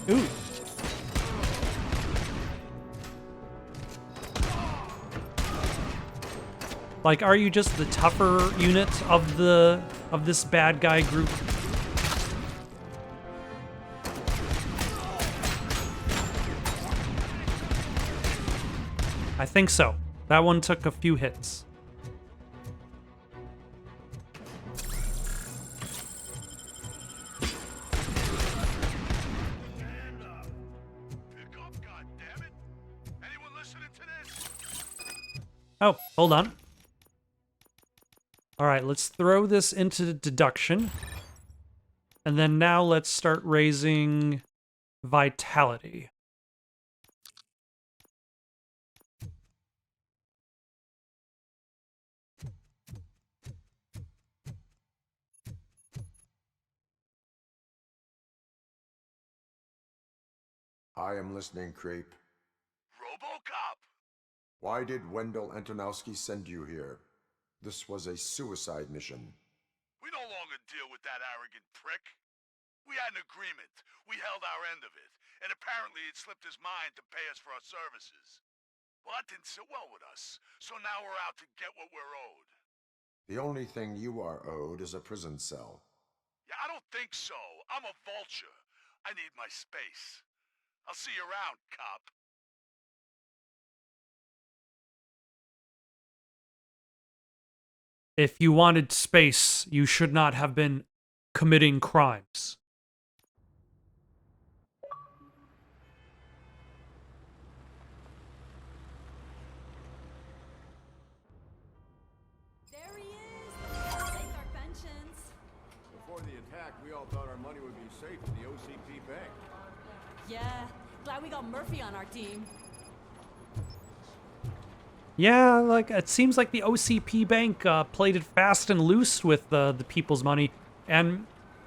Ooh. Like, are you just the tougher unit of this bad guy group? I think so. That one took a few hits. Oh, hold on. All right, let's throw this into deduction. And then now let's start raising vitality. I am listening, Creep. RoboCop! Why did Wendell Antonowski send you here? This was a suicide mission. We no longer deal with that arrogant prick. We had an agreement. We held our end of it. And apparently it slipped his mind to pay us for our services. Well, that didn't sit well with us. So now we're out to get what we're owed. The only thing you are owed is a prison cell. Yeah, I don't think so. I'm a vulture. I need my space. I'll see you around, cop. If you wanted space, you should not have been committing crimes. There he is! Let's take our pensions. Before the attack, we all thought our money would be safe in the OCP bank. Yeah, glad we got Murphy on our team. Yeah, like, it seems like the OCP bank played it fast and loose with the people's money. And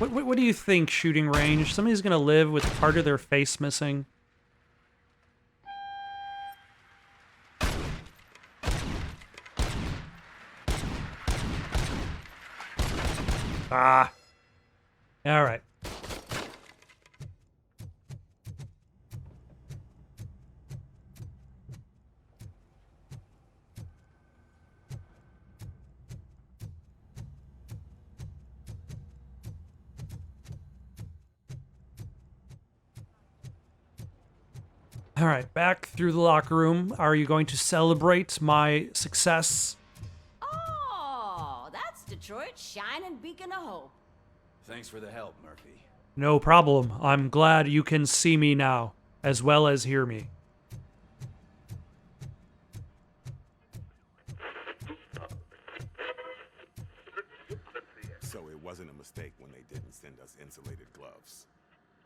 What do you think, shooting range? Somebody's gonna live with part of their face missing. Ah. All right. All right, back through the locker room. Are you going to celebrate my success? Oh, that's Detroit's shining beacon of hope. Thanks for the help, Murphy. No problem. I'm glad you can see me now, as well as hear me. So it wasn't a mistake when they didn't send us insulated gloves.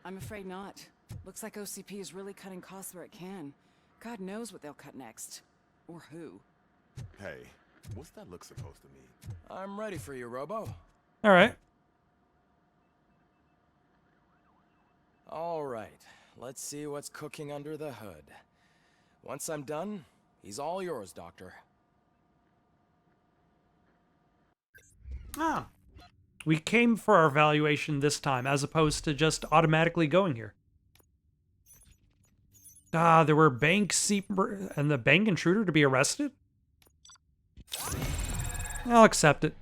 I'm afraid not. Looks like OCP is really cutting costs where it can. God knows what they'll cut next. Or who. Hey, what's that look supposed to mean? I'm ready for you, Robo. All right. All right, let's see what's cooking under the hood. Once I'm done, he's all yours, Doctor. Ah. We came for our evaluation this time, as opposed to just automatically going here. Ah, there were and the bank intruder to be arrested? I'll accept it.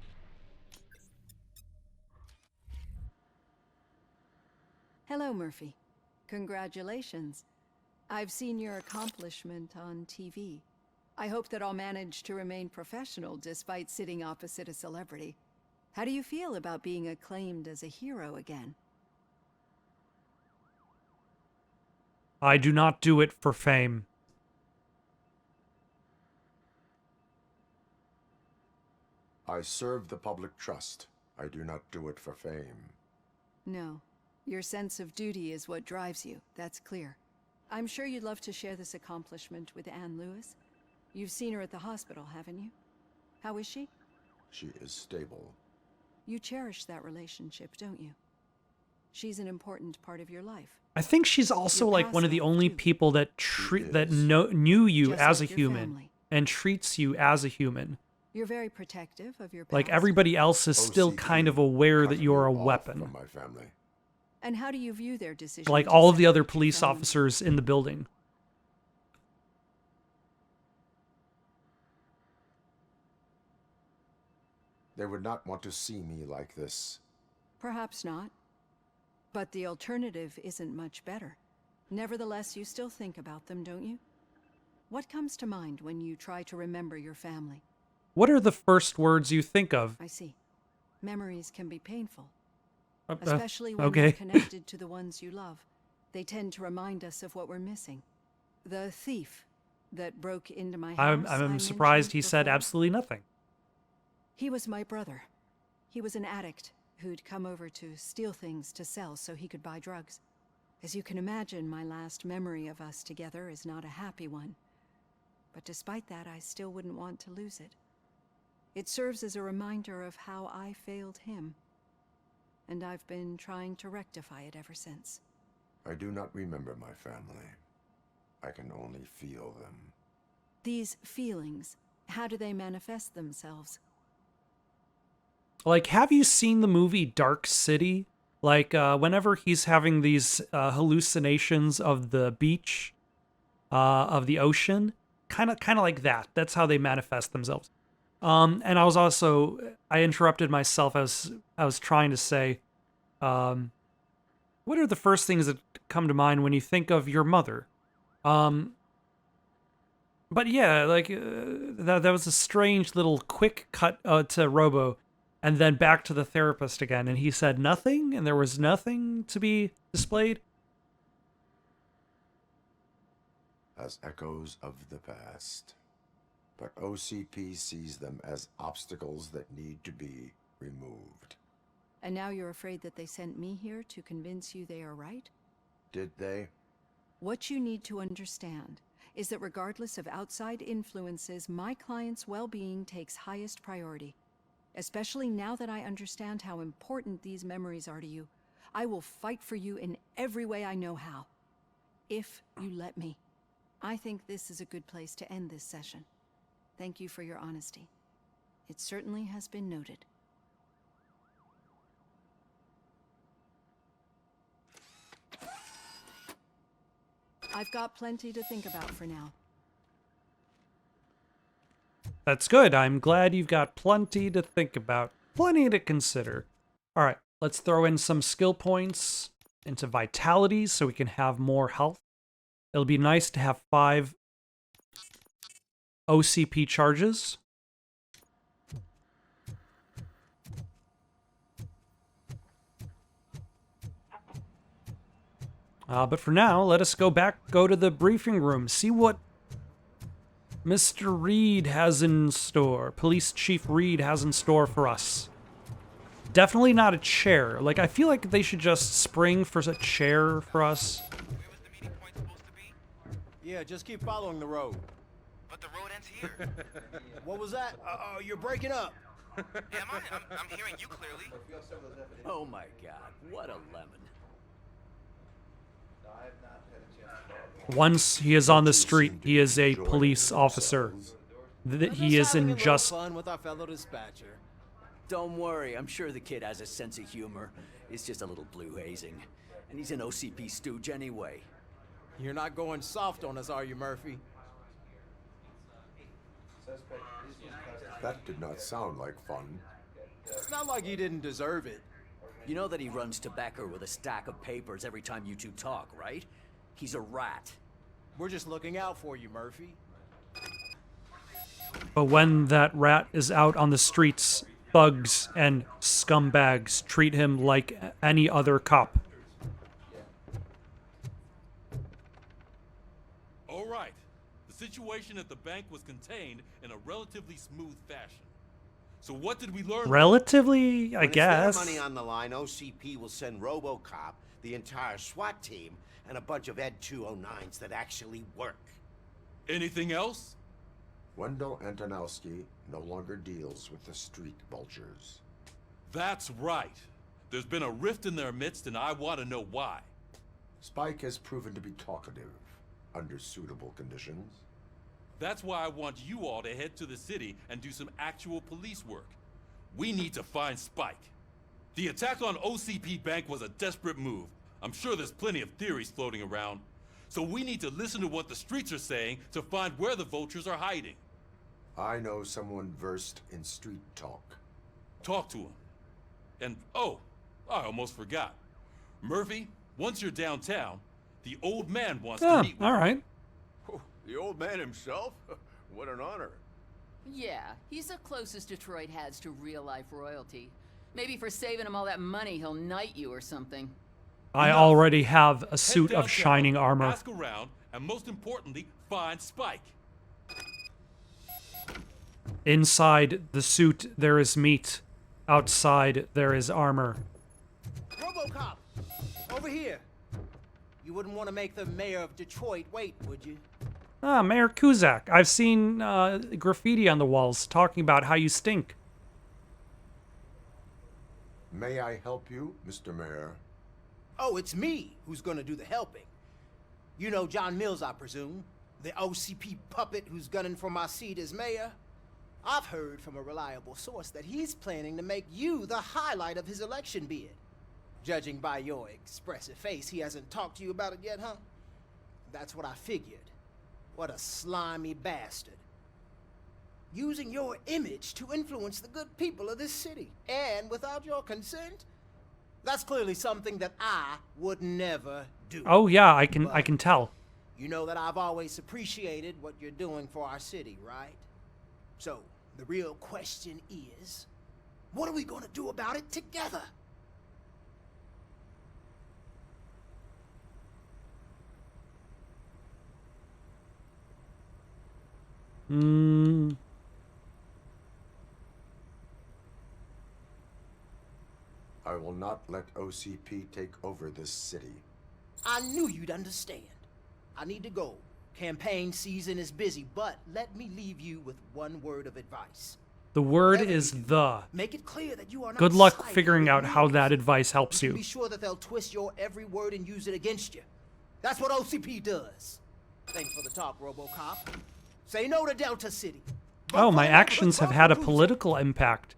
Hello, Murphy. Congratulations. I've seen your accomplishment on TV. I hope that I'll manage to remain professional despite sitting opposite a celebrity. How do you feel about being acclaimed as a hero again? I do not do it for fame. I serve the public trust. I do not do it for fame. No. Your sense of duty is what drives you, that's clear. I'm sure you'd love to share this accomplishment with Anne Lewis. You've seen her at the hospital, haven't you? How is she? She is stable. You cherish that relationship, don't you? She's an important part of your life. I think she's also like one of the only people that knew you Just as like a your human family. and treats you as a human. You're very protective of your Like past. everybody else is still OCP kind of aware that cut you're a me off weapon. From my family. And how do you view their decision? Like to all of the other separate you police from them? officers in the building. They would not want to see me like this. Perhaps not. But the alternative isn't much better. Nevertheless, you still think about them, don't you? What comes to mind when you try to remember your family? What are the first words you think of? I see. Memories can be painful. Uh, Especially when okay. they're connected to the ones you love. They tend to remind us of what we're missing. The thief that broke into my house. I'm surprised he mentioned said before. absolutely nothing. He was my brother. He was an addict who'd come over to steal things to sell so he could buy drugs. As you can imagine, my last memory of us together is not a happy one. But despite that, I still wouldn't want to lose it. It serves as a reminder of how I failed him. And I've been trying to rectify it ever since. I do not remember my family. I can only feel them. These feelings, how do they manifest themselves? Like, have you seen the movie Dark City? Like, whenever he's having these hallucinations of the beach, of the ocean, kind of like that. That's how they manifest themselves. And I interrupted myself as I was trying to say, what are the first things that come to mind when you think of your mother? But yeah, like, that was a strange little quick cut to Robo. And then back to the therapist again, and he said nothing, and there was nothing to be displayed. As echoes of the past. But OCP sees them as obstacles that need to be removed. And now you're afraid that they sent me here to convince you they are right? Did they? What you need to understand is that regardless of outside influences, my client's well-being takes highest priority. Especially now that I understand how important these memories are to you. I will fight for you in every way I know how. If you let me. I think this is a good place to end this session. Thank you for your honesty. It certainly has been noted. I've got plenty to think about for now. That's good. I'm glad you've got plenty to think about. Plenty to consider. All right, let's throw in some skill points into vitality so we can have more health. It'll be nice to have 5 OCP charges. But for now, let us go to the briefing room, see what Mr. Reed has in store, Police Chief Reed has in store for us. Definitely not a chair. Like, I feel like they should just spring for a chair for us. Yeah, just keep following the road. But the road ends here. What was that? You're breaking up. Am I? I'm hearing you clearly. Oh my god, what a lemon. Once he is on the street, he is a police officer. He isn't just... fun with our fellow dispatcher. Don't worry, I'm sure the kid has a sense of humor. It's just a little blue hazing. And he's an OCP stooge anyway. You're not going soft on us, are you, Murphy? That did not sound like fun. It's not like you didn't deserve it. You know that he runs to Becker with a stack of papers every time you two talk, right? He's a rat. We're just looking out for you, Murphy. But when that rat is out on the streets, thugs and scumbags treat him like any other cop. All right. The situation at the bank was contained in a relatively smooth fashion. So what did we learn? Relatively, I guess. When it's their money on the line, OCP will send RoboCop, the entire SWAT team, and a bunch of Ed 209s that actually work. Anything else? Wendell Antonowski no longer deals with the street vultures. That's right. There's been a rift in their midst, and I want to know why. Spike has proven to be talkative under suitable conditions. That's why I want you all to head to the city and do some actual police work. We need to find Spike. The attack on OCP Bank was a desperate move. I'm sure there's plenty of theories floating around. So we need to listen to what the streets are saying to find where the vultures are hiding. I know someone versed in street talk. Talk to him. And, oh, I almost forgot. Murphy, once you're downtown, the old man wants to meet with you. All right. The old man himself? What an honor. Yeah, he's the closest Detroit has to real-life royalty. Maybe for saving him all that money, he'll knight you or something. I already have a suit Head of shining downtown, armor. Ask around, and most importantly, find Spike. Inside the suit, there is meat. Outside, there is armor. RoboCop! Over here! You wouldn't want to make the mayor of Detroit wait, would you? Ah, Mayor Kuzak. I've seen graffiti on the walls talking about how you stink. May I help you, Mr. Mayor? Oh, it's me who's gonna do the helping. You know John Mills, I presume? The OCP puppet who's gunning for my seat as mayor? I've heard from a reliable source that he's planning to make you the highlight of his election bid. Judging by your expressive face, he hasn't talked to you about it yet, huh? That's what I figured. What a slimy bastard. Using your image to influence the good people of this city. And without your consent? That's clearly something that I would never do. Oh yeah, I can tell. You know that I've always appreciated what you're doing for our city, right? So, the real question is, what are we gonna do about it together? I will not let OCP take over this city. I knew you'd understand. I need to go. Campaign season is busy, but let me leave you with one word of advice. The word is the. Make it clear that you are not Good luck siding figuring with out how niggas. that advice helps You you. can be sure that they'll twist your every word and use it against you. That's what OCP does. Thanks for the talk, RoboCop. Say no to Delta City. Oh, my actions have had a political impact.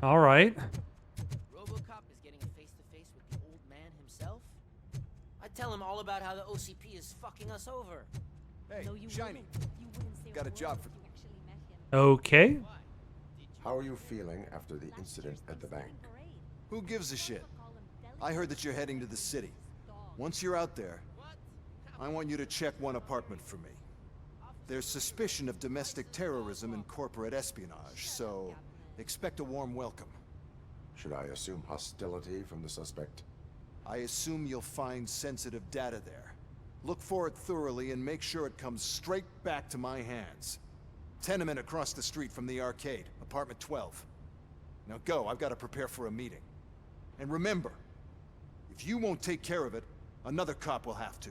All right. RoboCop is getting a face-to-face with the old man himself? I tell him all about how the OCP is fucking us over. Hey, Shiny. Got a job for... Okay. How are you feeling after the incident at the bank? Who gives a shit? I heard that you're heading to the city. Once you're out there, I want you to check one apartment for me. There's suspicion of domestic terrorism and corporate espionage, so expect a warm welcome. Should I assume hostility from the suspect? I assume you'll find sensitive data there. Look for it thoroughly and make sure it comes straight back to my hands. Tenement across the street from the arcade, apartment 12. Now go, I've got to prepare for a meeting. And remember, if you won't take care of it, another cop will have to.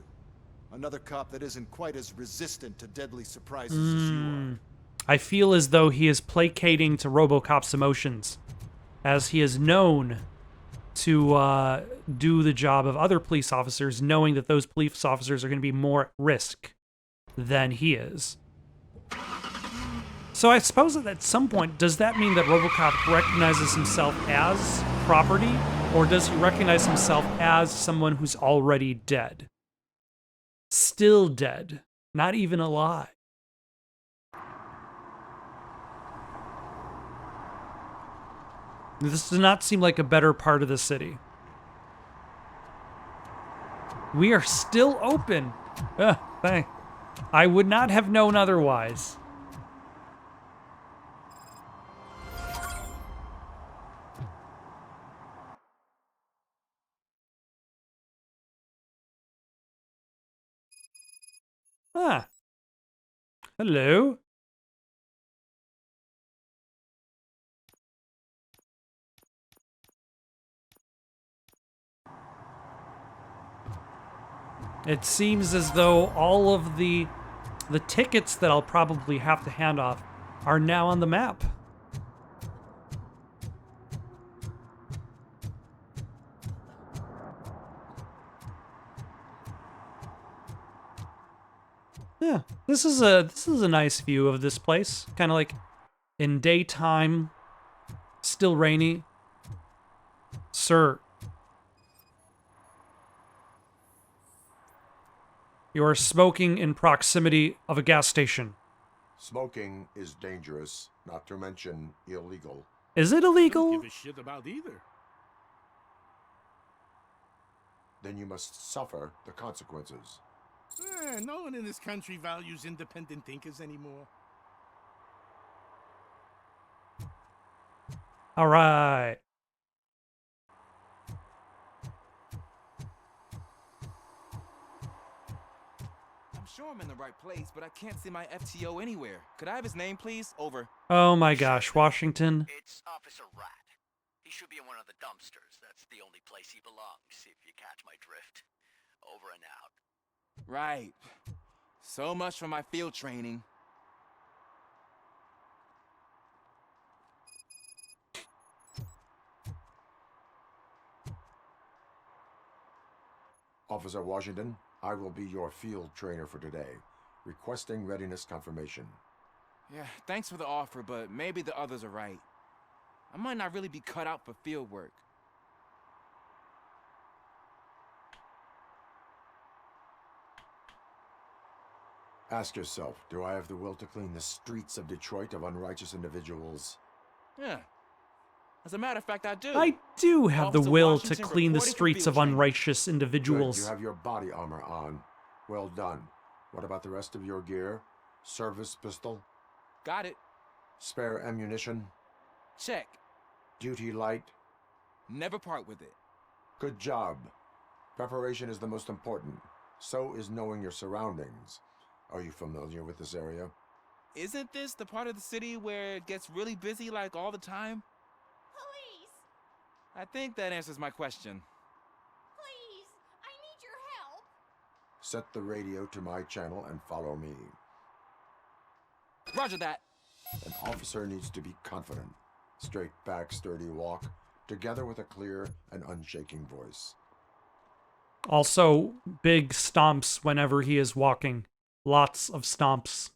Another cop that isn't quite as resistant to deadly surprises as you are. I feel as though he is placating to RoboCop's emotions, as he is known to do the job of other police officers, knowing that those police officers are going to be more at risk than he is. So I suppose that at some point, does that mean that RoboCop recognizes himself as property, or does he recognize himself as someone who's already dead? Still dead, not even alive. This does not seem like a better part of the city. We are still open. I would not have known otherwise. Ah. Hello. It seems as though all of the tickets that I'll probably have to hand off are now on the map. Yeah, this is a nice view of this place. Kind of like in daytime, still rainy. Sir, you are smoking in proximity of a gas station. Smoking is dangerous, not to mention illegal. Is it illegal? Don't give a shit about either. Then you must suffer the consequences. No one in this country values independent thinkers anymore. All right. I'm sure I'm in the right place, but I can't see my FTO anywhere. Could I have his name, please? Over. Oh my gosh, Washington. It's Officer Rat. He should be in one of the dumpsters. That's the only place he belongs, if you catch my drift. Over and out. Right. So much for my field training. Officer Washington, I will be your field trainer for today. Requesting readiness confirmation. Yeah, thanks for the offer, but maybe the others are right. I might not really be cut out for field work. Ask yourself, do I have the will to clean the streets of Detroit of unrighteous individuals? Yeah. As a matter of fact, I do. I do have the Officer will to Washington clean the reporting for streets field of training. unrighteous Good, individuals. you have your body armor on. Well done. What about the rest of your gear? Service pistol? Got it. Spare ammunition? Check. Duty light? Never part with it. Good job. Preparation is the most important. So is knowing your surroundings. Are you familiar with this area? Isn't this the part of the city where it gets really busy like all the time? Police! I think that answers my question. Please! I need your help! Set the radio to my channel and follow me. Roger that. An officer needs to be confident. Straight back, sturdy walk, together with a clear and unshaking voice. Also, big stomps whenever he is walking. Lots of stomps.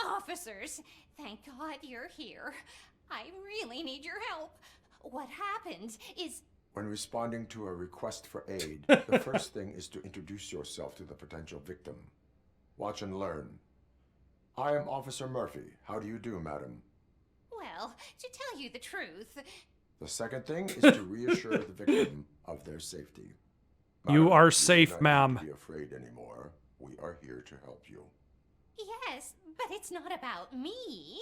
Officers, thank God you're here. I really need your help. What happened is... When responding to a request for aid, the first thing is to introduce yourself to the potential victim. Watch and learn. I am Officer Murphy. How do you do, madam? Well, to tell you the truth... The second thing is to reassure the victim of their safety. You Madam, are do safe, not ma'am. need to be afraid anymore. We are here to help you. Yes, but it's not about me.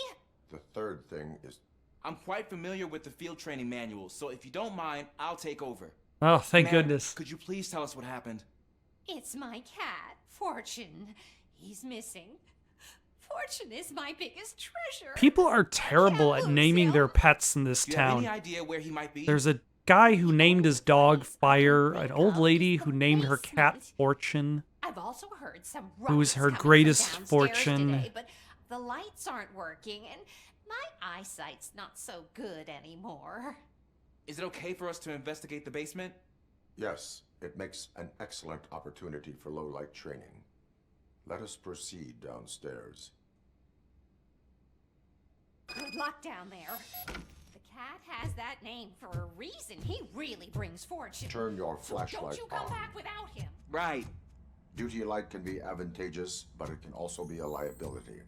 The third thing is... I'm quite familiar with the field training manual, so if you don't mind, I'll take over. Oh, thank Ma'am, goodness. Could you please tell us what happened? It's my cat, Fortune. He's missing. Fortune is my biggest treasure. People are terrible at naming their pets in this Do you have town. any idea where he might be? There's a guy who named his dog Fire, an old lady who named her cat Fortune, I've also heard some who's her ruckus coming greatest from downstairs fortune. today, but the lights aren't working, and my eyesight's not so good anymore. Is it okay for us to investigate the basement? Yes, it makes an excellent opportunity for low-light training. Let us proceed downstairs. Good luck down there. The cat has that name for a reason. He really brings fortune. Turn your So flashlight don't you come on. back without him. Right. Duty light can be advantageous, but it can also be a liability.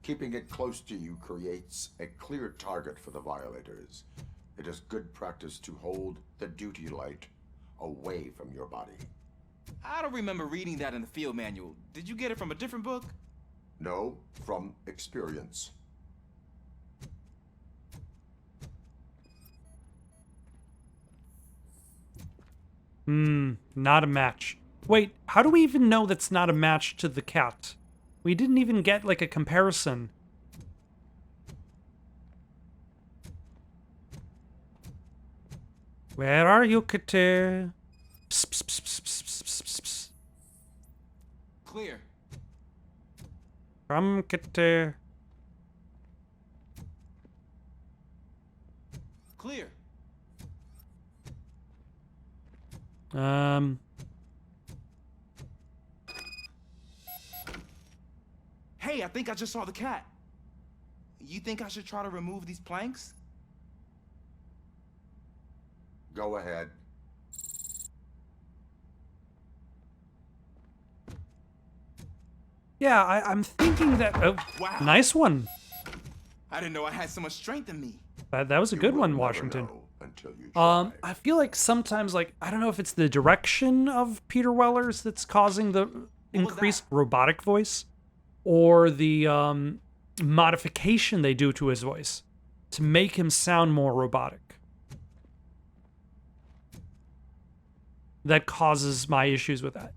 Keeping it close to you creates a clear target for the violators. It is good practice to hold the duty light away from your body. I don't remember reading that in the field manual. Did you get it from a different book? No, from experience. Not a match. Wait, how do we even know that's not a match to the cat? We didn't even get, like, a comparison. Where are you, kitty? Psst, psst, psst, psst, psst, psst, psst, psst. Clear. Come, kitty. Clear. Hey, I think I just saw the cat. You think I should try to remove these planks? Go ahead. Yeah, I'm thinking that... Oh, Wow. Nice one. I didn't know I had so much strength in me. That was a good one, Washington. I feel like sometimes, like, I don't know if it's the direction of Peter Weller's that's causing the increased robotic voice, or the modification they do to his voice to make him sound more robotic. That causes my issues with that.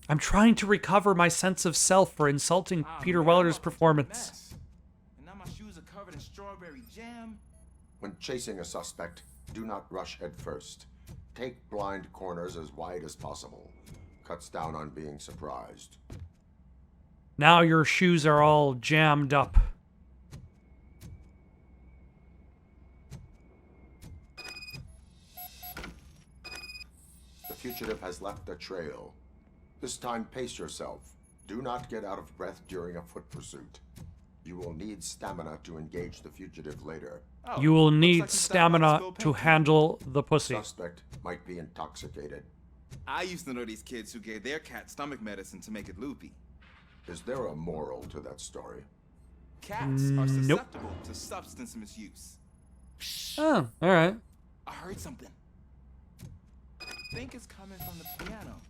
I'm trying to recover my sense of self for insulting Peter Weller's performance. And now my shoes are covered in strawberry jam. When chasing a suspect, do not rush head first. Take blind corners as wide as possible. Cuts down on being surprised. Now your shoes are all jammed up. The fugitive has left a trail. This time, pace yourself. Do not get out of breath during a foot pursuit. You will need stamina to engage the fugitive later. You will need stamina to handle the pussy. Suspect might be intoxicated. I used to know these kids who gave their cat stomach medicine to make it loopy. Is there a moral to that story? Cats are susceptible to substance misuse. Oh, alright. I heard something. I think it's coming from the piano.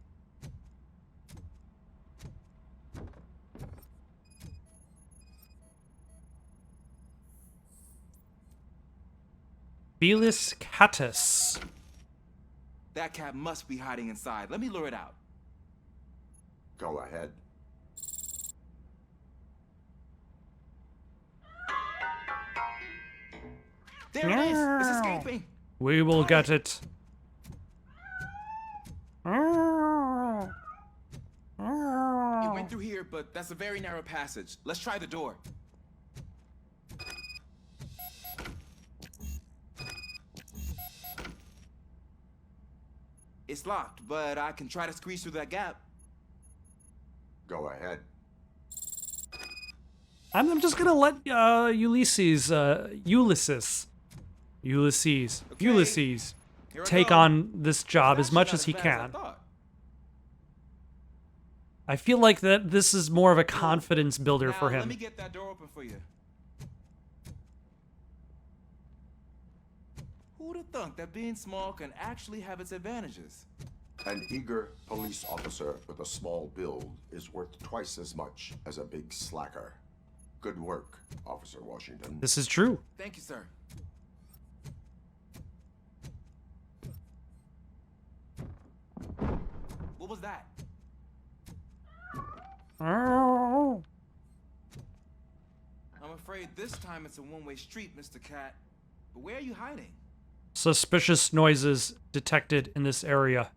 Felis catus. That cat must be hiding inside. Let me lure it out. Go ahead. There it is! It's escaping! We will get it. but that's a very narrow passage. Let's try the door. It's locked, but I can try to squeeze through that gap. Go ahead. I'm just gonna let Ulysses take on this job as much as he can. I feel like that this is more of a confidence builder for him. Let me get that door open for you. Who'd have thunk that being small can actually have its advantages? An eager police officer with a small build is worth twice as much as a big slacker. Good work, Officer Washington. This is true. Thank you, sir. What was that? Oh. I'm afraid this time it's a one-way street, Mr. Cat. But where are you hiding? Suspicious noises detected in this area.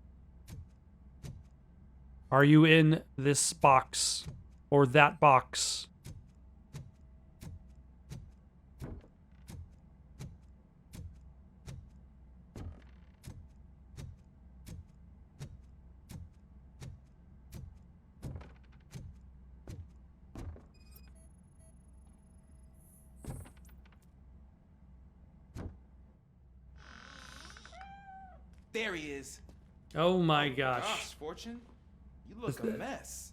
Are you in this box or that box? There he is. Oh my gosh. Gosh, Fortune. You look a mess.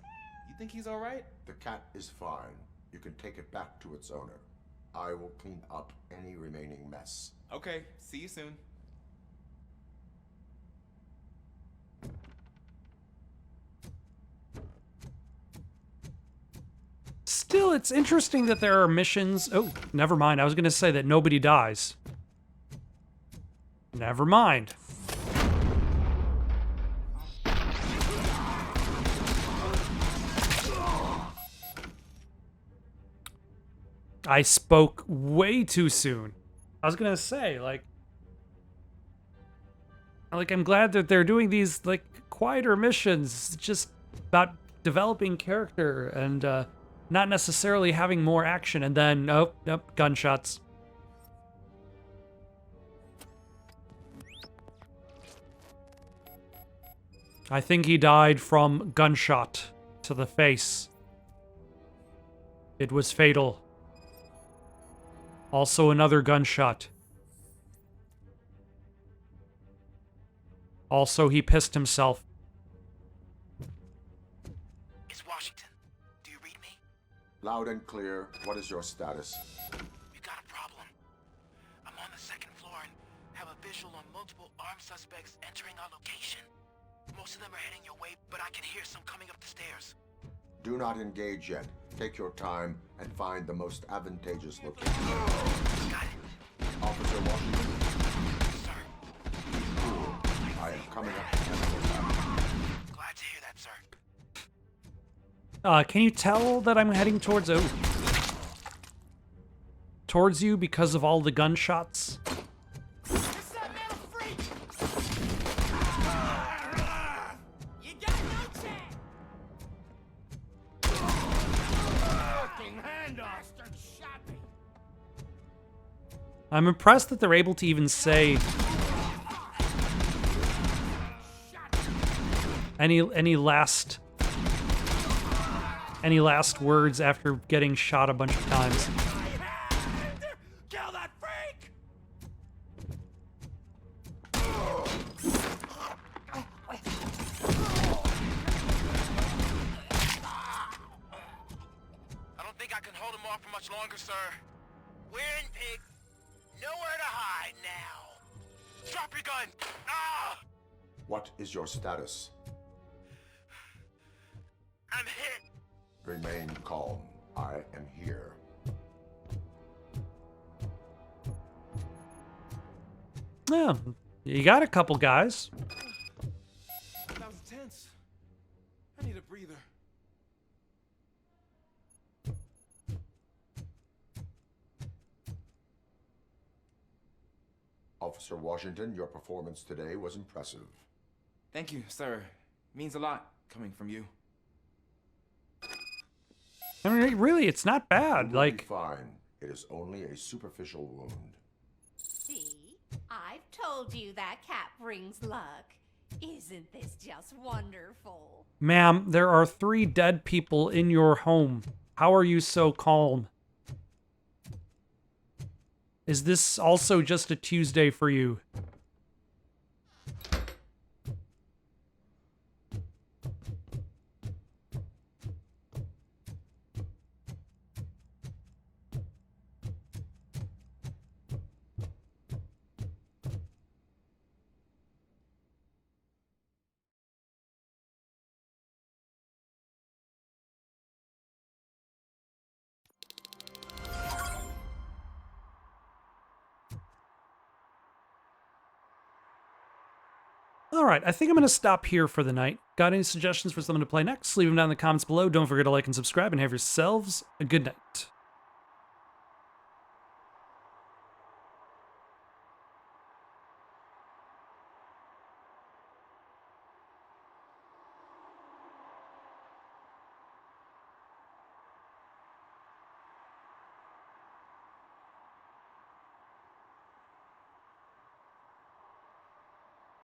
You think he's all right? The cat is fine. You can take it back to its owner. I will clean up any remaining mess. Okay, see you soon. Still, it's interesting that there are missions. Oh, never mind. I was going to say that nobody dies. Never mind. I spoke way too soon. I was gonna say, like I'm glad that they're doing these, like, quieter missions, just about developing character and not necessarily having more action, and then, oh, nope, gunshots. I think he died from gunshot to the face. It was fatal. Also another gunshot. Also, he pissed himself. It's Washington. Do you read me? Loud and clear. What is your status? We got a problem. I'm on the second floor and have a visual on multiple armed suspects entering our location. Most of them are heading your way, but I can hear some coming up the stairs. Do not engage yet. Take your time and find the most advantageous location. Got it. Officer Washington? Sir. I am coming up. Glad to hear that, sir. Can you tell that I'm heading towards towards you because of all the gunshots? I'm impressed that they're able to even say any last words after getting shot a bunch of times. Kill that freak! I don't think I can hold him off for much longer, sir. We're in, pig. Nowhere to hide now. Drop your gun. Ah! What is your status? I'm hit. Remain calm. I am here. Yeah, you got a couple guys. That was tense. I need a breather. Officer Washington, your performance today was impressive. Thank you, sir. Means a lot coming from you. I mean, really, it's not bad. You will Like, be fine. It is only a superficial wound. See? I've told you that cat brings luck. Isn't this just wonderful? ma'am, there are 3 dead people in your home. How are you so calm? Is this also just a Tuesday for you? All right, I think I'm going to stop here for the night. Got any suggestions for something to play next? Leave them down in the comments below. Don't forget to like and subscribe, and have yourselves a good night.